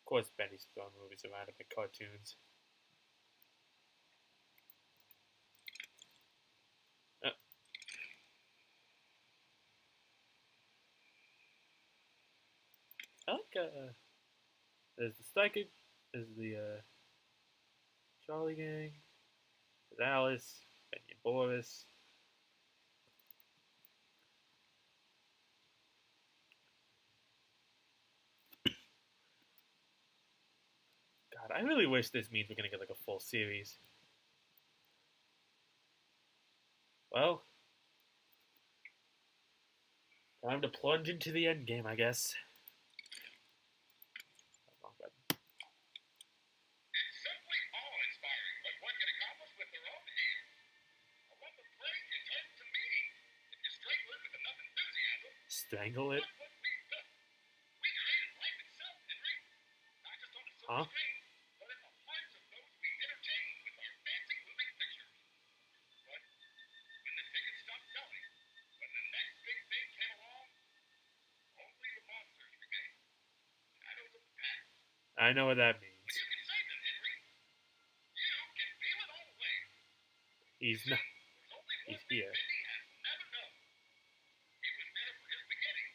Of course, Bendy's throne movies surrounded by cartoons. I like, there's the Psychic, there's the, Charlie Gang, there's Alice, Benny and Boris. God, I really wish this means we're gonna get like a full series. Well, time to plunge into the end game, I guess. Wrong button. It's simply awe-inspiring what one can accomplish with their own hands. I want them great and turn to meaning. If you strangle it with enough enthusiasm, Strangle it? look what we've built. We created life itself, Henry. Not just on a silver Huh? screen, but in the hearts of those we entertain with our fancy moving pictures. But when the tickets stopped selling, when the next big thing came along, I know what that means. You can say that, Henry. You can feel it all the way. He's not. There's only one He's thing here. Bendy has never known. He was there for his beginning,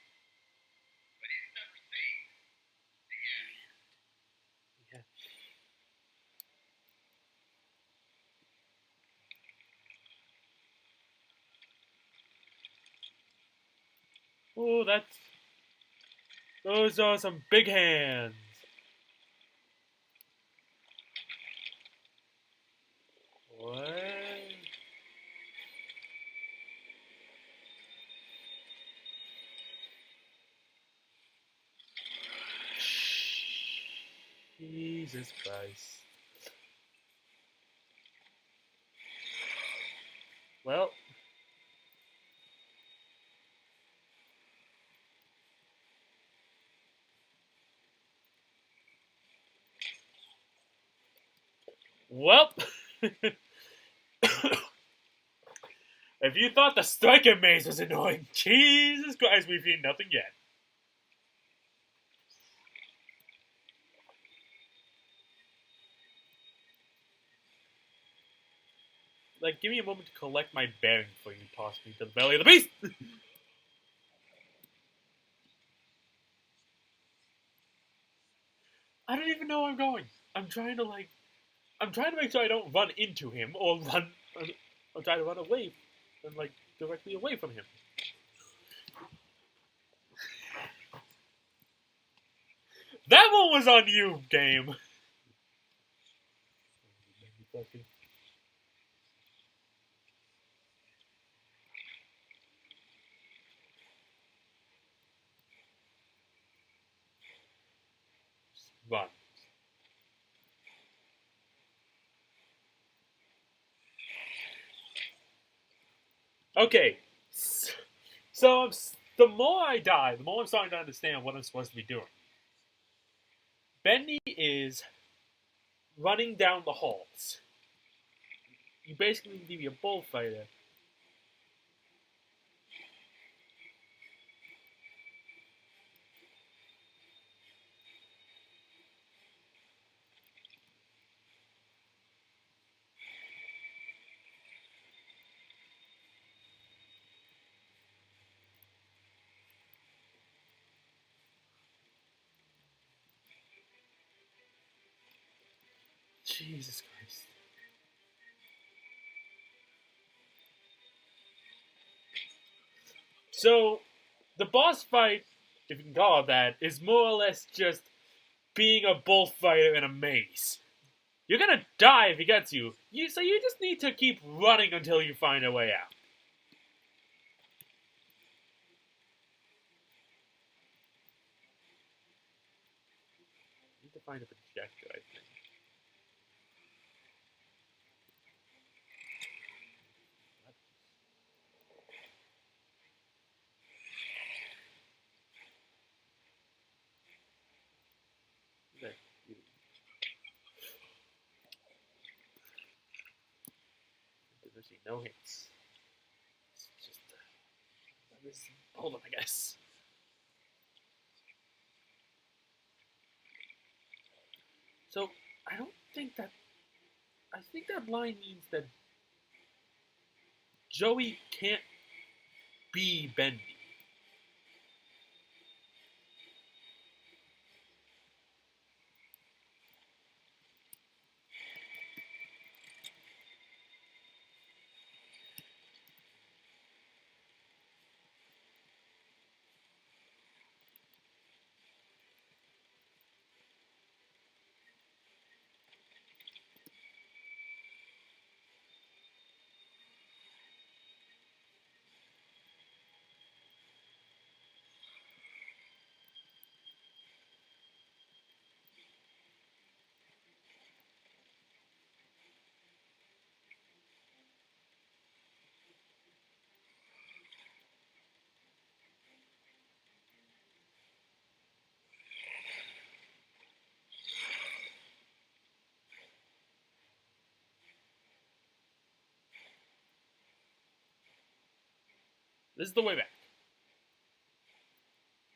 but he's never seen the end. Yeah. Oh, that's. Those are some big hands. What? Jesus Christ. Well. Well. If you thought the striker maze was annoying, Jesus Christ, we've seen nothing yet. Like, give me a moment to collect my bearings before you toss me to the belly of the beast! I don't even know where I'm going. I'm trying to make sure I don't run into him or or try to run away and directly away from him. That one was on you, game. Run. Okay. So the more I die, the more I'm starting to understand what I'm supposed to be doing. Bendy is running down the halls. You basically need to be a bullfighter. Jesus Christ. So, the boss fight, if you can call it that, is more or less just being a bullfighter in a maze. You're gonna die if he gets you. So you just need to keep running until you find a way out. Need to find a projector, I think. No hits. It's just hold on, I guess. So I don't think that. I think that line means that Joey can't be Bendy. This is the way back.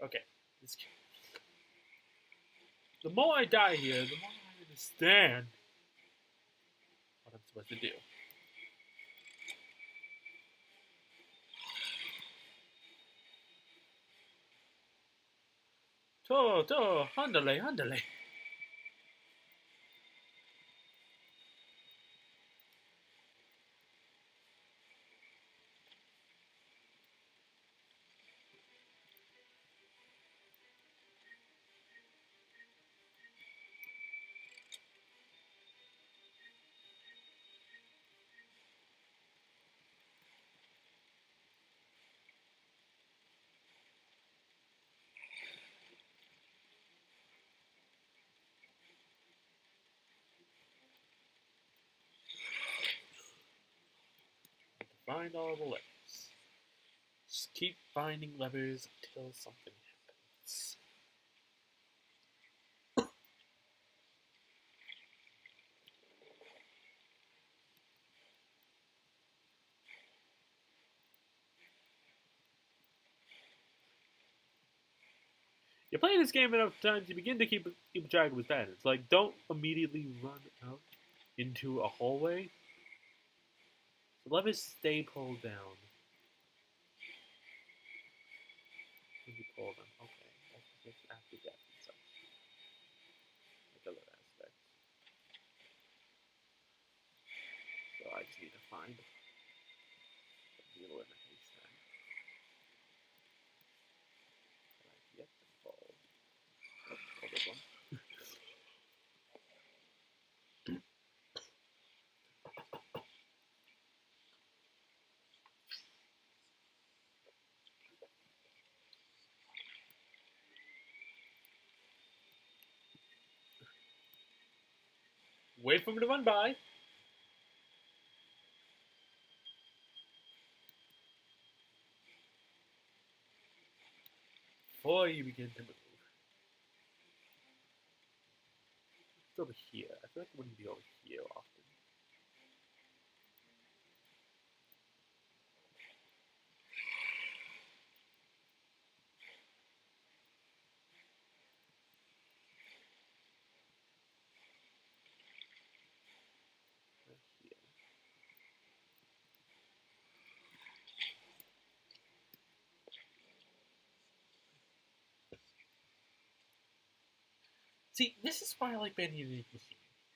Okay. The more I die here, the more I understand what I'm supposed to do. Andale, andale. Find all the levers. Just keep finding levers until something happens. You play this game enough times, you begin to keep track of its patterns. Like, don't immediately run out into a hallway. The levers stay pulled down. When you pull them, okay. That's after death and such. Like other aspects. So I just need to find the needle in the haystack. But I've yet to fall. Oh, this one. Wait for me to run by. Before you begin to move. It's over here. I feel like it wouldn't be over here often. Right here. See, this is why I like Bendy and the Machine.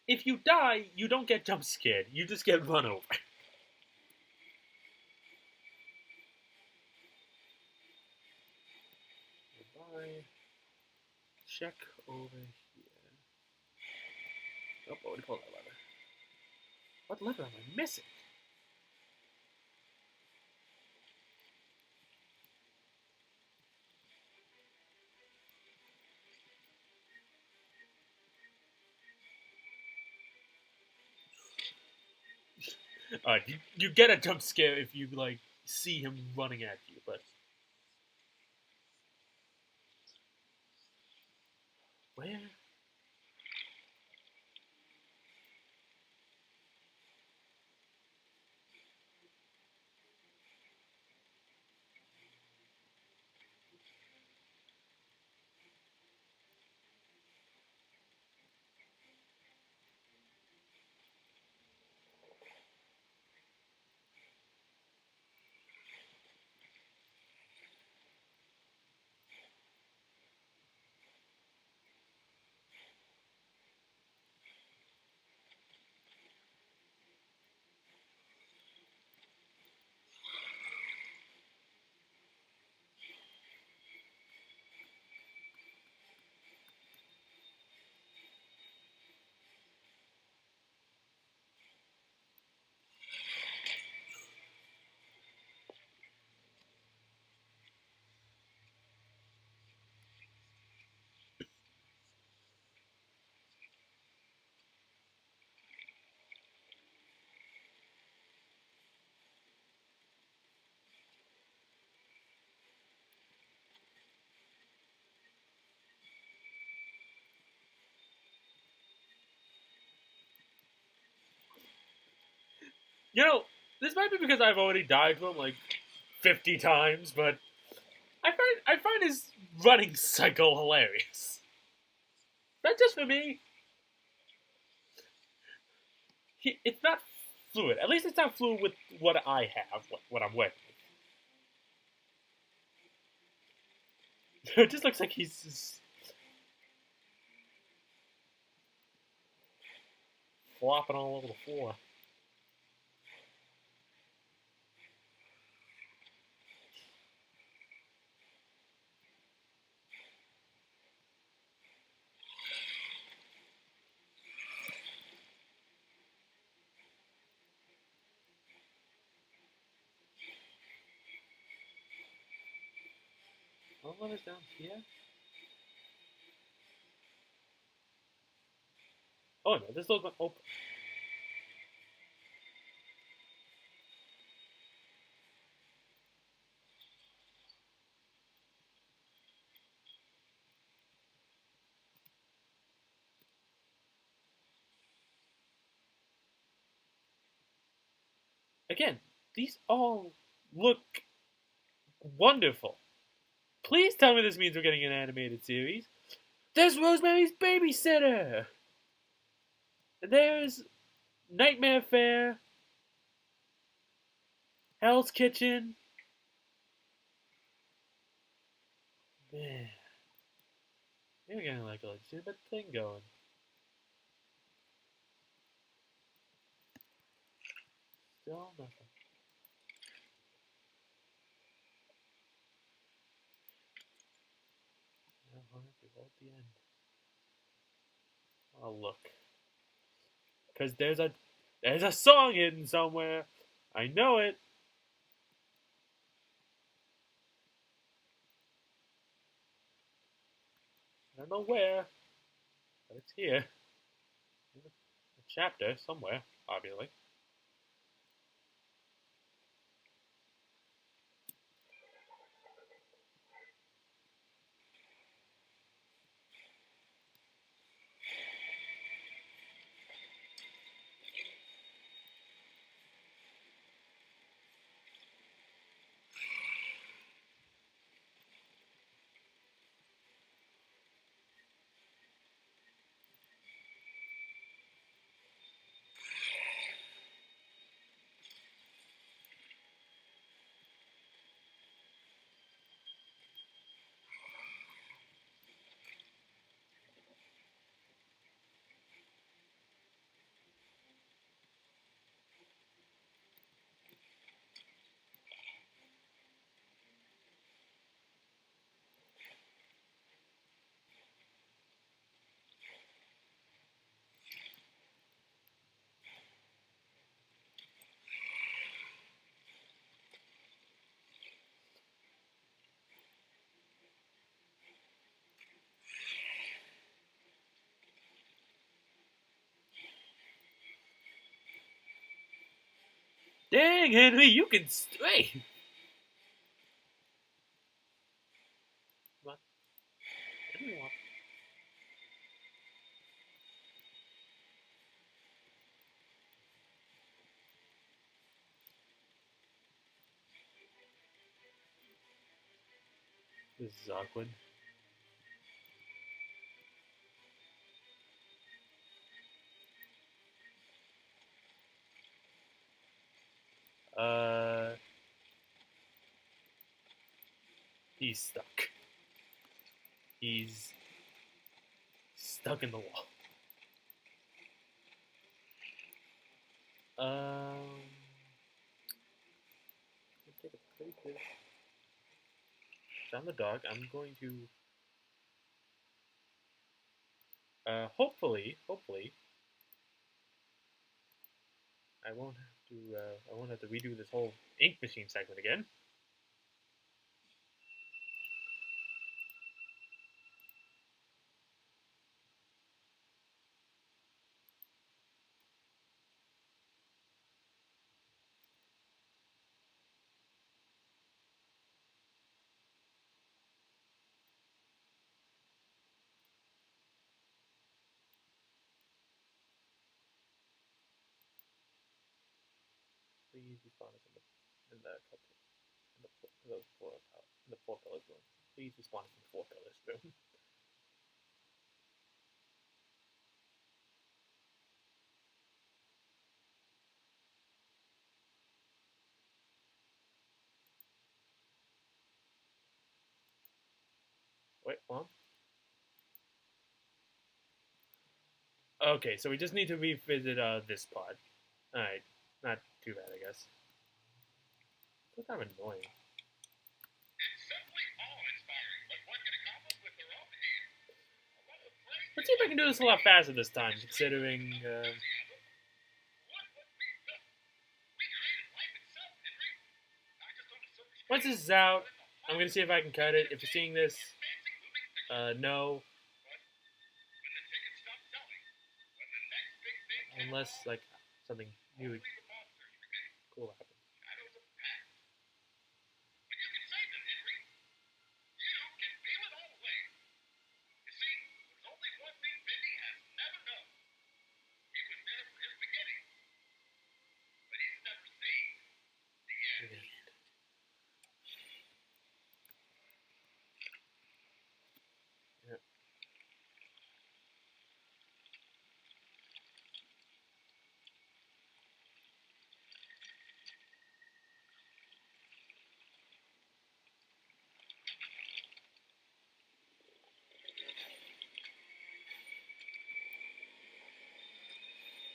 If you die, you don't get jump scared. You just get run over. Goodbye. Check over here. Oh, I already pulled that lever. What lever am I missing? You get a jump scare if you like see him running at you, but where? You know, this might be because I've already died to him like 50 times, but I find his running cycle hilarious. Not just for me. It's not fluid. At least it's not fluid with what I have, what I'm working with. It just looks like he's just flopping all over the floor. All letters down here? Oh no, this door's not open. Again, these all look wonderful. Please tell me this means we're getting an animated series. There's Rosemary's Babysitter! There's Nightmare Fair, Hell's Kitchen. Man. We're getting like a legitimate thing going. Still nothing. At the end. Oh look. Because there's a song hidden somewhere. I know it. I don't know where, but it's here. In a chapter somewhere, obviously. Dang, Henry, you can stray. What? What do you want? This is awkward. He's stuck. He's stuck in the wall. Take a pretty good shot in the dark. I'm going to hopefully I won't have to redo this whole ink machine segment again. Please respawn us in the four pillars room. Please respawn us in the four pillars room. Okay, so we just need to revisit this part. Alright, not too bad, I guess. It's kind of annoying. It's simply awe-inspiring what one can accomplish with their own hands. A lot of praise Let's see if I can do this a lot faster this time, considering, What would we built? We created life itself, Henry. Not just on a silver screen. once this is out, I'm gonna see if I can cut it. If you're seeing this, no. When the tickets stop selling, when the next big thing comes Unless, along, like, something really only the monsters remain. cool happens. Shadows of the past. But you can save them, Henry. You can peel it all away. You see, there's only one thing Bendy has never known. He was there for his beginning, but he's never seen the end. Yeah.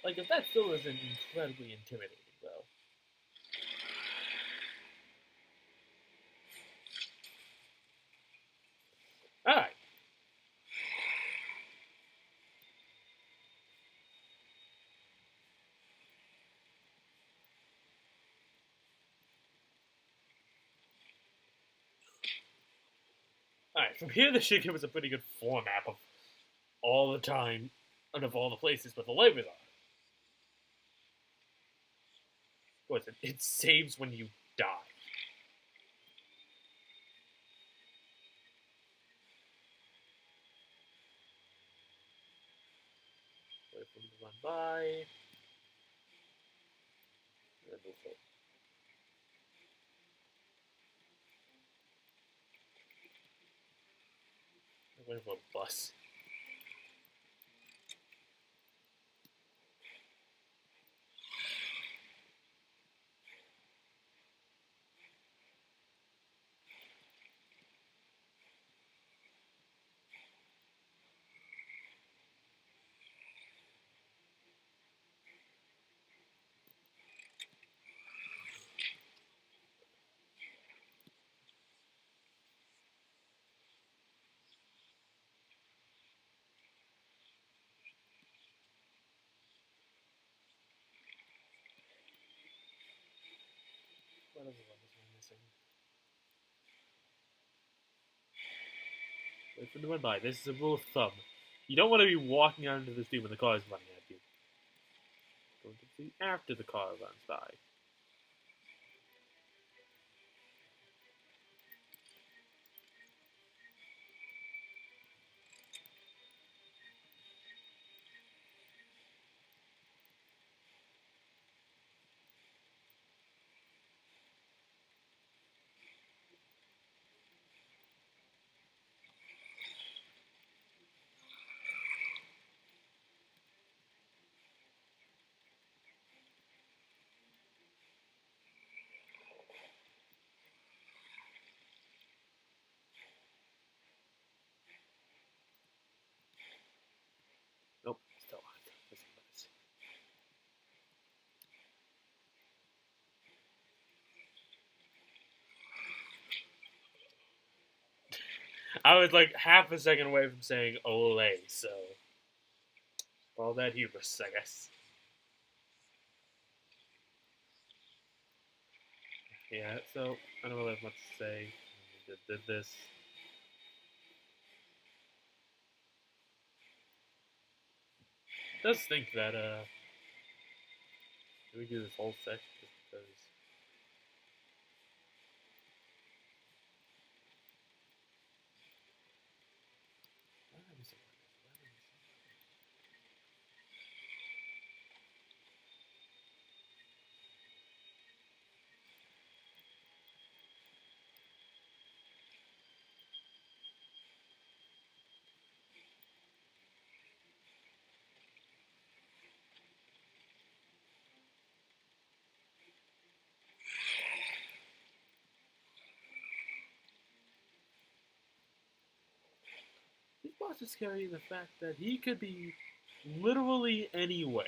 Like, if that still isn't incredibly intimidating, though. Alright. Alright, from here this should give us a pretty good floor map of all the time and of all the places where the libraries are. Of course, it saves when you die. Wait for them to run by. And then move forward. I'm waiting for a bus. What other levels am I missing? Wait for them to run by. This is a rule of thumb. You don't want to be walking out into the street when the car is running at you. Go into the street after the car runs by. Nope, still locked. I was like half a second away from saying Olay, so all that hubris, I guess. Yeah, so I don't really have much to say. We just did this. It does think that do we do this whole section just because these bosses carry the fact that he could be literally anywhere.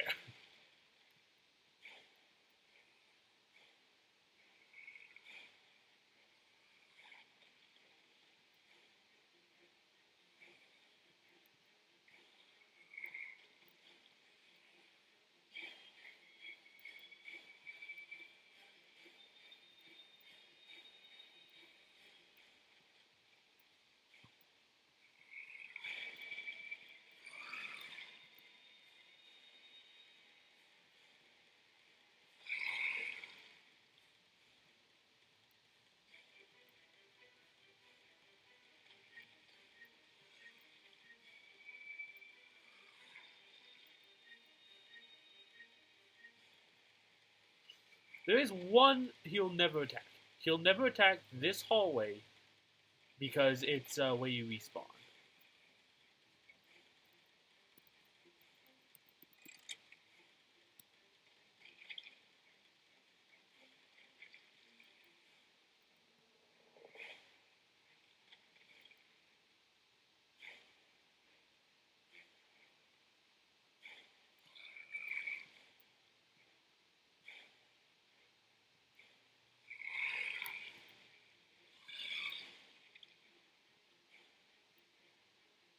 There is one he'll never attack. He'll never attack this hallway because it's where you respawn.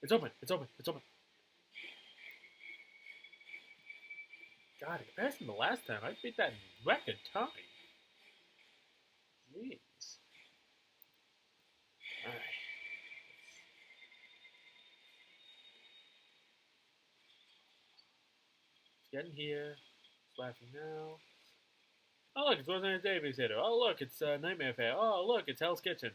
It's open. It's open. It's open. God, in comparison to the last time, I beat that in record time. Jeez. Alright. Let's get in here. It's laughing now. Oh, look, it's Roseanne's Babysitter. Oh, look, it's Nightmare Fair. Oh, look, it's Hell's Kitchen.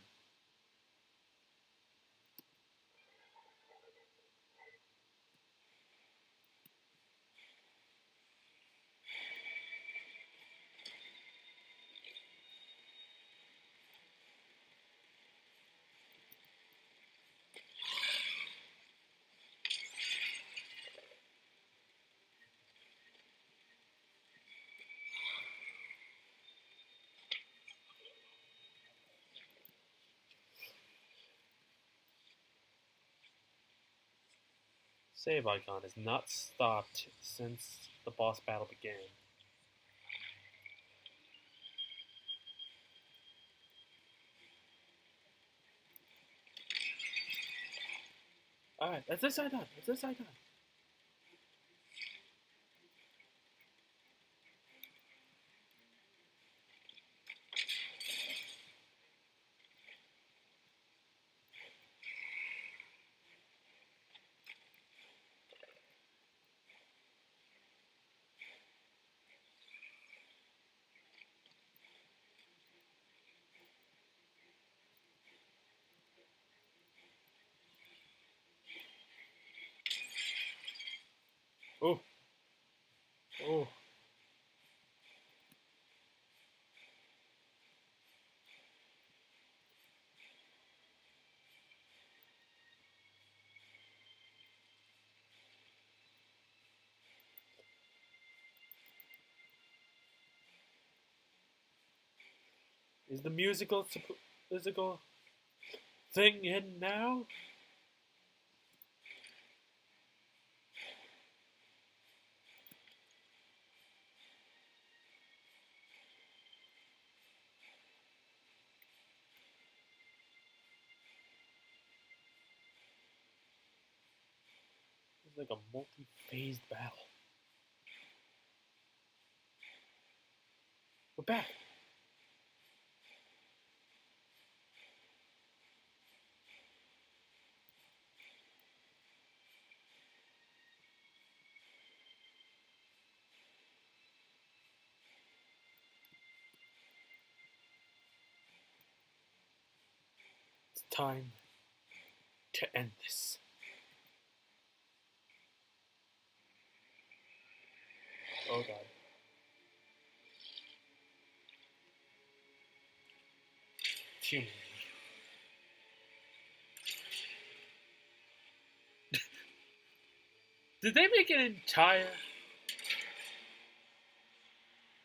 Save icon has not stopped since the boss battle began. Alright, that's this side done. That's this side done. Oh. Oh. Is the musical thing in now? It's like a multi-phased battle. We're back. It's time to end this. Oh god. Human. Did they make an entire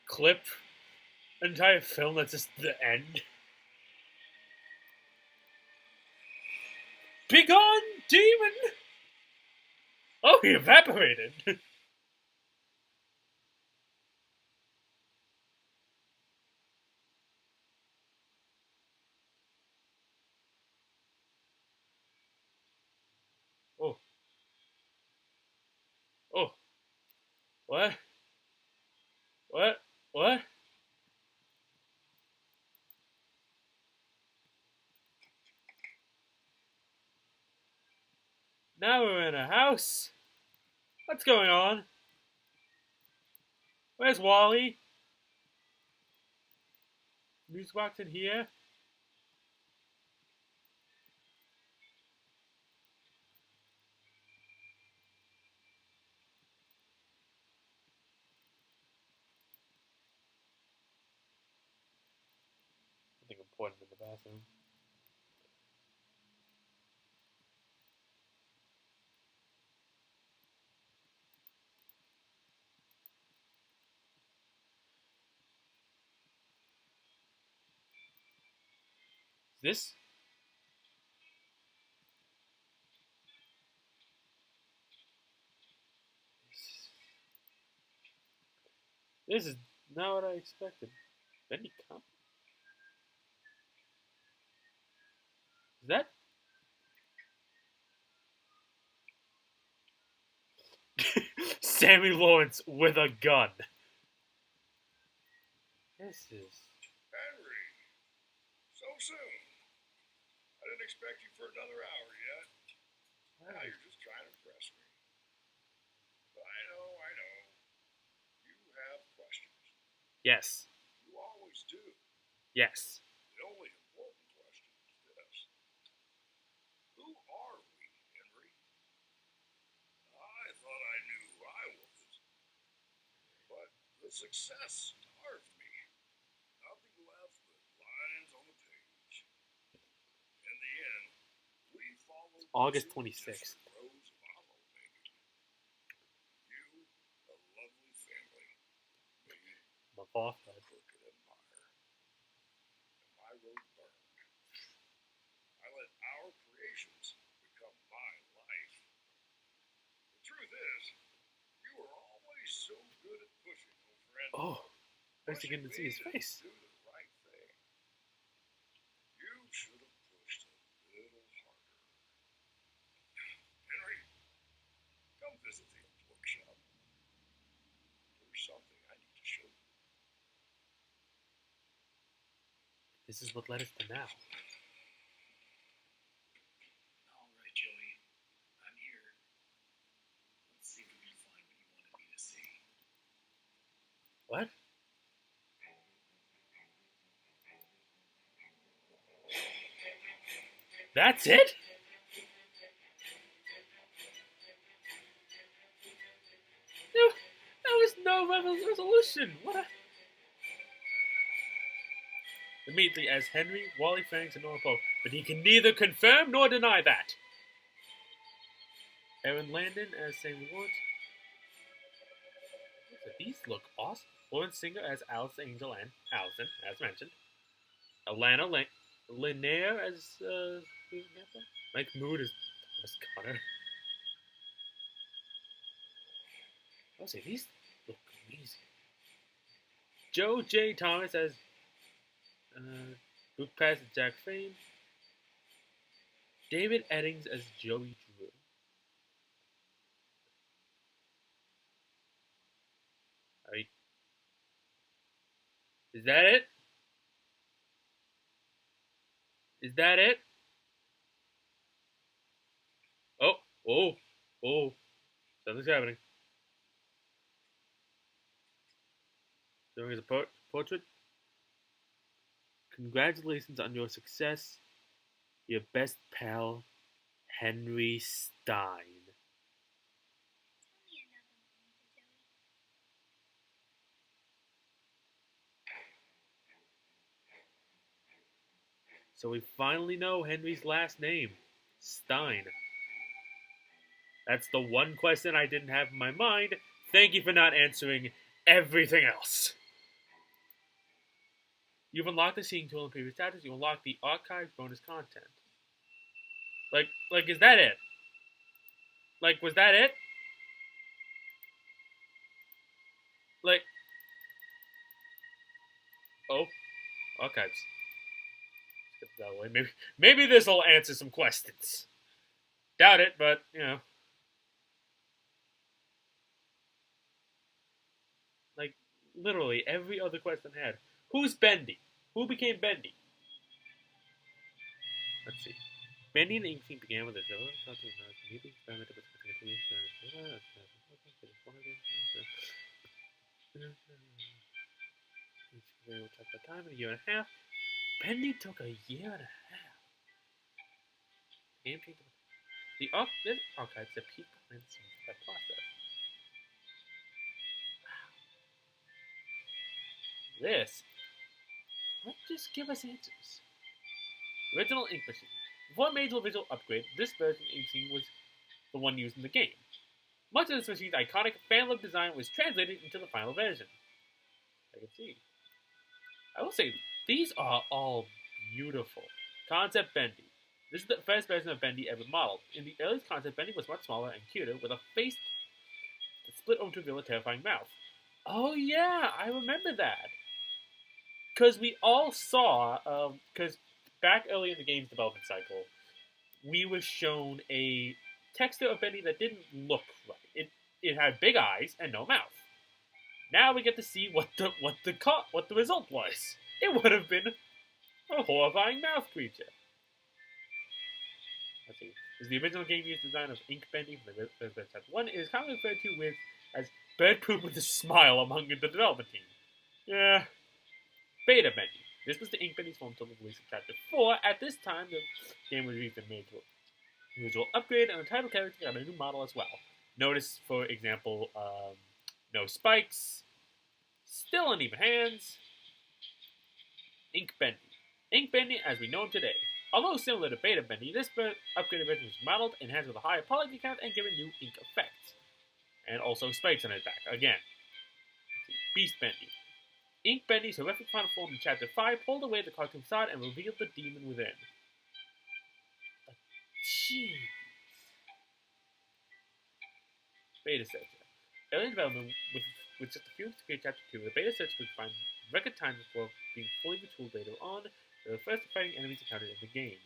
clip, an entire film that's just the end? Begone, demon! Oh, he evaporated! Oh. Oh. What? What? What? Now we're in a house. What's going on? Where's Wally? Music box in here? Something important in the bathroom. This? This is not what I expected. Bendy come? Is that? Sammy Lawrence with a gun. This is. Henry, so soon. I didn't expect you for another hour yet. Now you're just trying to impress me. But I know. You have questions. Yes. You always do. Yes. The only important question is this. Who are we, Henry? I thought I knew who I was. But the success starved me. Nothing left but lines on the page. In the end, we followed August two 26th. different roads of our own making. You, a lovely family. Me, My boss. a crooked empire. And my road burned. I let our creations become my life. The truth is, you were always so good at pushing, old friend. Oh, I was Pushing beginning to see me his face. do the right thing. You should have pushed a little harder. Henry, come visit the old workshop. There's something I need to show you. This is what led us to now. All right, Joey. I'm here. Let's see if we can find what you wanted me to see. What? That's it? There was no resolution. What a... Immediately as Henry, Wally Fangs, and Nora Poe, but he can neither confirm nor deny that. Aaron Landon as Sammy Lawrence. These look awesome. Lauren Singer as Alice Angel and Allison, as mentioned. Alana Lanier as Mike Mood as Thomas Connor. I'll say these look amazing. Joe J. Thomas as Luke Pass as Jack Fane. David Eddings as Joey Drew. Alright. Is that it? Is that it? Oh. Something's happening. Doing his portrait. Congratulations on your success. Your best pal, Henry Stein. Tell me another one, Uncle Joey. So we finally know Henry's last name, Stein. That's the one question I didn't have in my mind. Thank you for not answering everything else. You've unlocked the seeing tool in previous chapters. You unlock the archive bonus content. Like, is that it? Like, was that it? Like, oh, archives. Let's get that away. Maybe this will answer some questions. Doubt it, but you know, like literally every other question had. Who's Bendy? Who became Bendy? Let's see. Bendy and the Ink Team began with a development concept of maybe experimented with it took a time, a year and a half. Bendy took a year and a half. Game changed this archives a peak glimpse into that process. This might just give us answers. Original ink machine. Before a major visual upgrade, this version of ink machine was the one used in the game. Much of this machine's iconic fan-love design was translated into the final version. I can see. I will say, these are all beautiful. Concept Bendy. This is the first version of Bendy ever modeled. In the earliest concept, Bendy was much smaller and cuter, with a face that split over to reveal a terrifying mouth. Oh yeah, I remember that. Because we all saw, because back early in the game's development cycle, we were shown a texture of Bendy that didn't look right. It had big eyes and no mouth. Now we get to see what the result was. It would have been a horrifying mouth creature. Let's see. This is the original game used design of Ink Bendy from the first Chapter 1. It is commonly referred to as bird poop with a smile among the development team. Yeah. Beta Bendy. This was the Ink Bendy's form until the release of Chapter 4. At this time, the game was released in major visual upgrade, and the title character got a new model as well. Notice, for example, no spikes, still uneven hands. Ink Bendy. Ink Bendy as we know him today. Although similar to Beta Bendy, this upgraded version was modeled, enhanced with a higher polygon count, and given new ink effects. And also spikes on his back, again. Beast Bendy. Ink Bendy's horrific final form in Chapter 5 pulled away the cartoon facade and revealed the demon within. Jeez. Beta Searcher. Early in development, with just a few weeks to create Chapter 2, the Beta Searcher would find record times before being fully retooled later on. They were the first fighting enemies encountered in the game.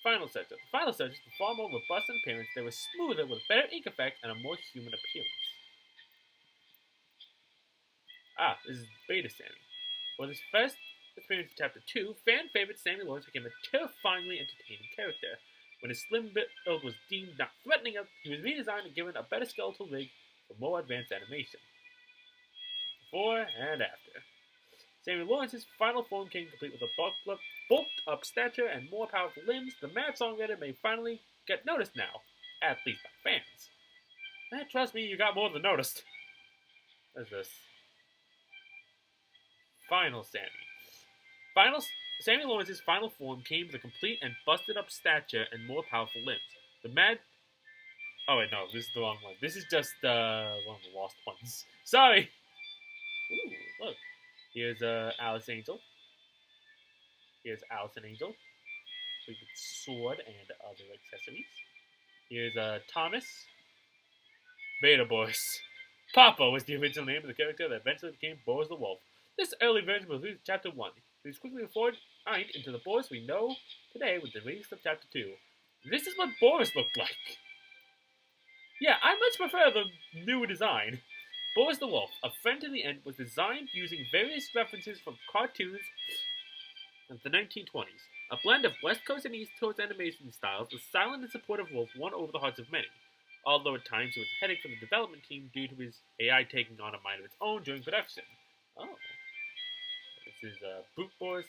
Final Searcher. The Final Searchers were far more robust in appearance. They were smoother with better ink effect and a more human appearance. This is Beta Sammy. For his first appearance in Chapter 2, fan favorite Sammy Lawrence became a terrifyingly entertaining character. When his slim build was deemed not threatening him, he was redesigned and given a better skeletal rig for more advanced animation. Before and after. Sammy Lawrence's final form came complete with a bulked-up stature and more powerful limbs. The mad songwriter may finally get noticed now, at least by fans. And trust me, you got more than noticed. What is this? Final Sammy. Sammy Lawrence's final form came with a complete and busted-up stature and more powerful limbs. The mad... Oh, wait, no, this is the wrong one. This is just, one of the lost ones. Sorry! Ooh, look. Here's, Alice Angel. Here's Allison Angel. With its sword and other accessories. Here's, Thomas. Beta Boris. Papa was the original name of the character that eventually became Boris the Wolf. This early version was released in Chapter 1. It was quickly refined into the Boris we know today with the release of Chapter 2. This is what Boris looked like. Yeah, I much prefer the new design. Boris the Wolf, A Friend to the End, was designed using various references from cartoons of the 1920s. A blend of West Coast and East Coast animation styles, the silent and supportive wolf won over the hearts of many. Although at times it was a headache for the development team due to his AI taking on a mind of its own during production. Oh. This is Brute Boris.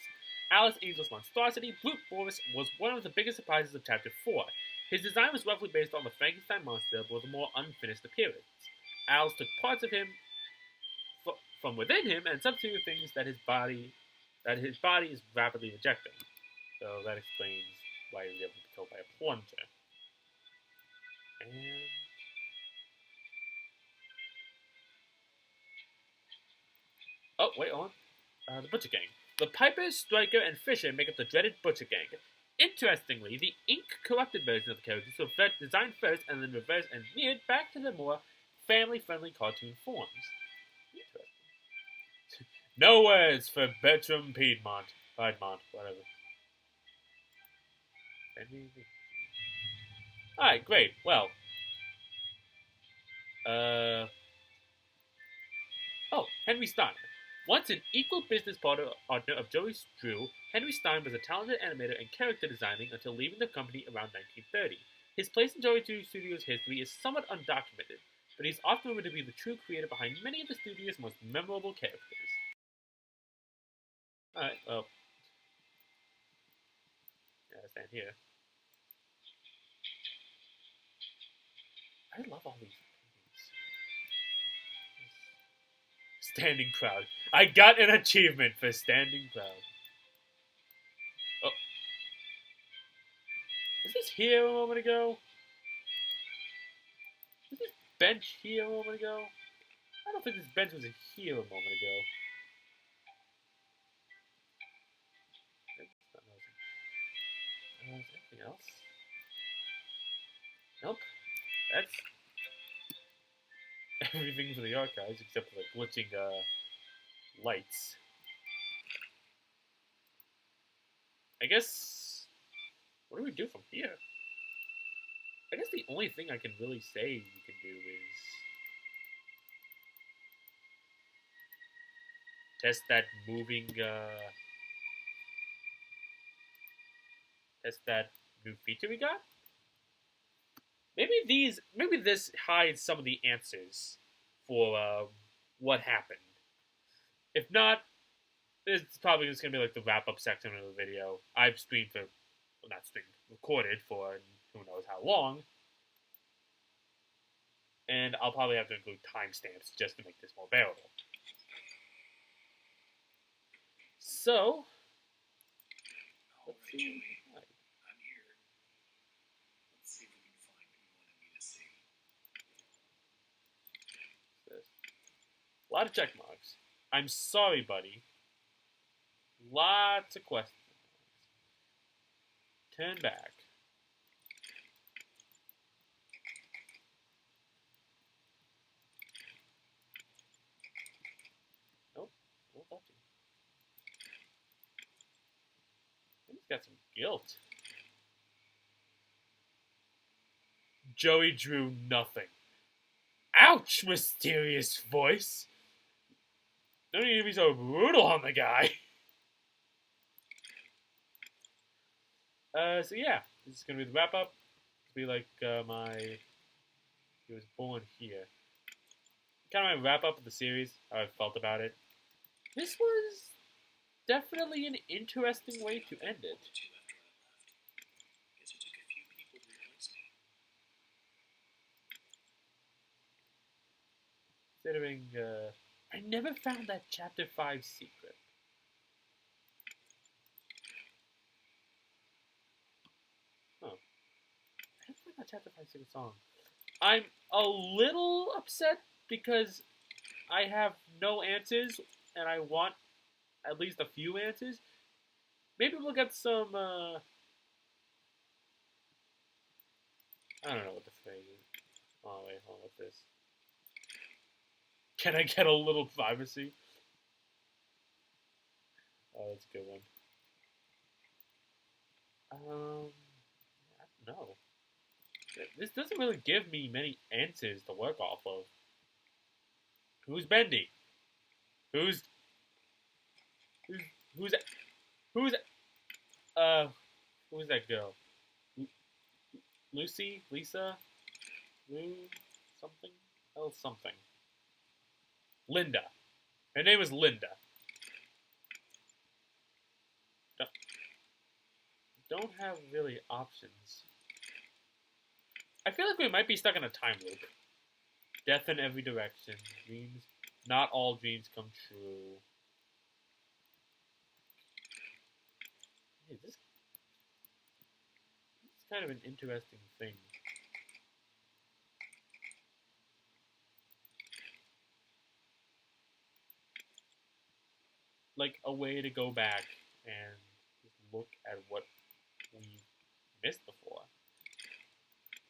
Alice Angel's monstrosity. Brute Boris was one of the biggest surprises of Chapter 4. His design was roughly based on the Frankenstein monster, but with a more unfinished appearance. Alice took parts of him from within him and substituted things that his body is rapidly rejecting. So that explains why he was able to be killed by a plunger. And oh, wait, hold on. The Butcher Gang. The Piper, Striker, and Fisher make up the dreaded Butcher Gang. Interestingly, the ink-corrupted version of the characters were designed first and then reverse engineered back to the more family-friendly cartoon forms. Interesting. No words for Bertram Piedmont, whatever. Alright, great. Well, Henry Stein. Once an equal business partner of Joey Drew, Henry Stein was a talented animator and character designing until leaving the company around 1930. His place in Joey Drew Studios' history is somewhat undocumented, but he's often rumored to be the true creator behind many of the studio's most memorable characters. Alright, well. Yeah, I stand here. I love all these paintings. Standing proud. I got an achievement for standing proud. Oh. Was this here a moment ago? Was this bench here a moment ago? I don't think this bench was here a moment ago. Is there anything else? Nope. That's everything for the archives except for the glitching lights. I guess. What do we do from here? I guess the only thing I can really say we can do is test that moving. Test that new feature we got. Maybe this hides some of the answers for what happened. If not, it's probably just gonna be like the wrap up section of the video. I've streamed for, well, not streamed, recorded for who knows how long, and I'll probably have to include timestamps just to make this more bearable. So, let's see. I'm here. Let's see if we can find what you wanted me to see. A lot of check marks. I'm sorry, buddy. Lots of questions. Turn back. Nope. Won't touch him. He's got some guilt. Joey drew nothing. Ouch, mysterious voice. Don't need to be so brutal on the guy. So yeah, this is gonna be the wrap up. It'll be like he was born here. Kind of my wrap up of the series, how I felt about it. This was definitely an interesting way to end it. What you after I left? Guess it took a few people to replace me. Considering, I never found that Chapter 5 secret. Oh. I didn't find that Chapter 5 secret song. I'm a little upset because I have no answers and I want at least a few answers. Maybe we'll get some, I don't know what the phrase is. Oh, wait, hold on, what's this? Can I get a little privacy? Oh, that's a good one. I don't know. This doesn't really give me many answers to work off of. Who's Bendy? Who's that girl? Lucy? Lisa? Lou? Something? L something. Linda. Her name is Linda. Don't have really options. I feel like we might be stuck in a time loop. Death in every direction. Dreams. Not all dreams come true. Hey, this is kind of an interesting thing. Like a way to go back and just look at what we missed before.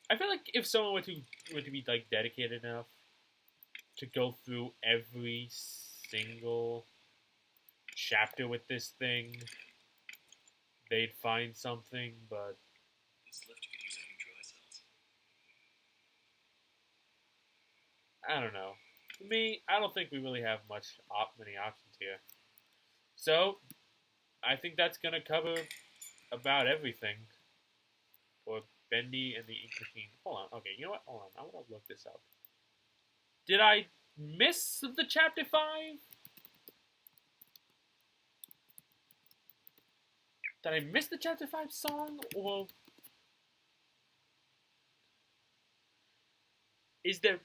I feel like if someone were to be like dedicated enough to go through every single chapter with this thing, they'd find something, but This lift could use a few dry cells. I don't know. For me, I don't think we really have many options here. So, I think that's gonna cover about everything for Bendy and the Ink Machine. Hold on. Okay, you know what? Hold on. I want to look this up. Did I miss the chapter 5? Did I miss the chapter 5 song, or is there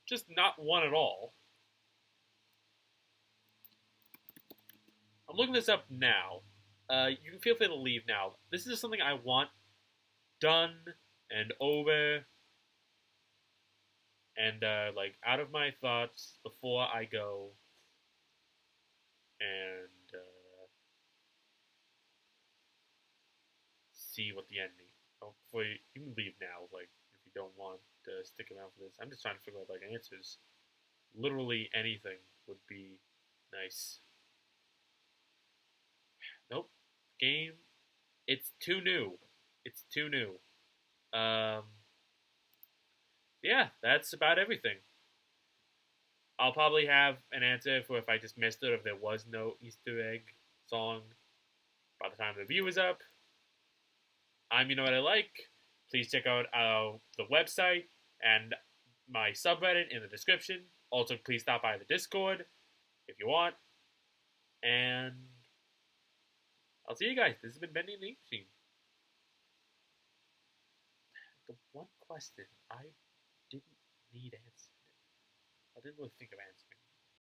just not one at all? I'm looking this up now. You can feel free to leave now. This is something I want done and over and like out of my thoughts before I go and see what the ending. Hopefully, you can leave now. Like if you don't want to stick around for this, I'm just trying to figure out like answers. Literally anything would be nice. Nope. Game. It's too new. It's too new. Yeah, that's about everything. I'll probably have an answer for if I just missed it, or if there was no Easter egg song by the time the review is up. You know what I like. Please check out the website and my subreddit in the description. Also, please stop by the Discord if you want. And I'll see you guys. This has been Bendy and the Ink Machine. The one question I didn't need answered. I didn't really think of answering.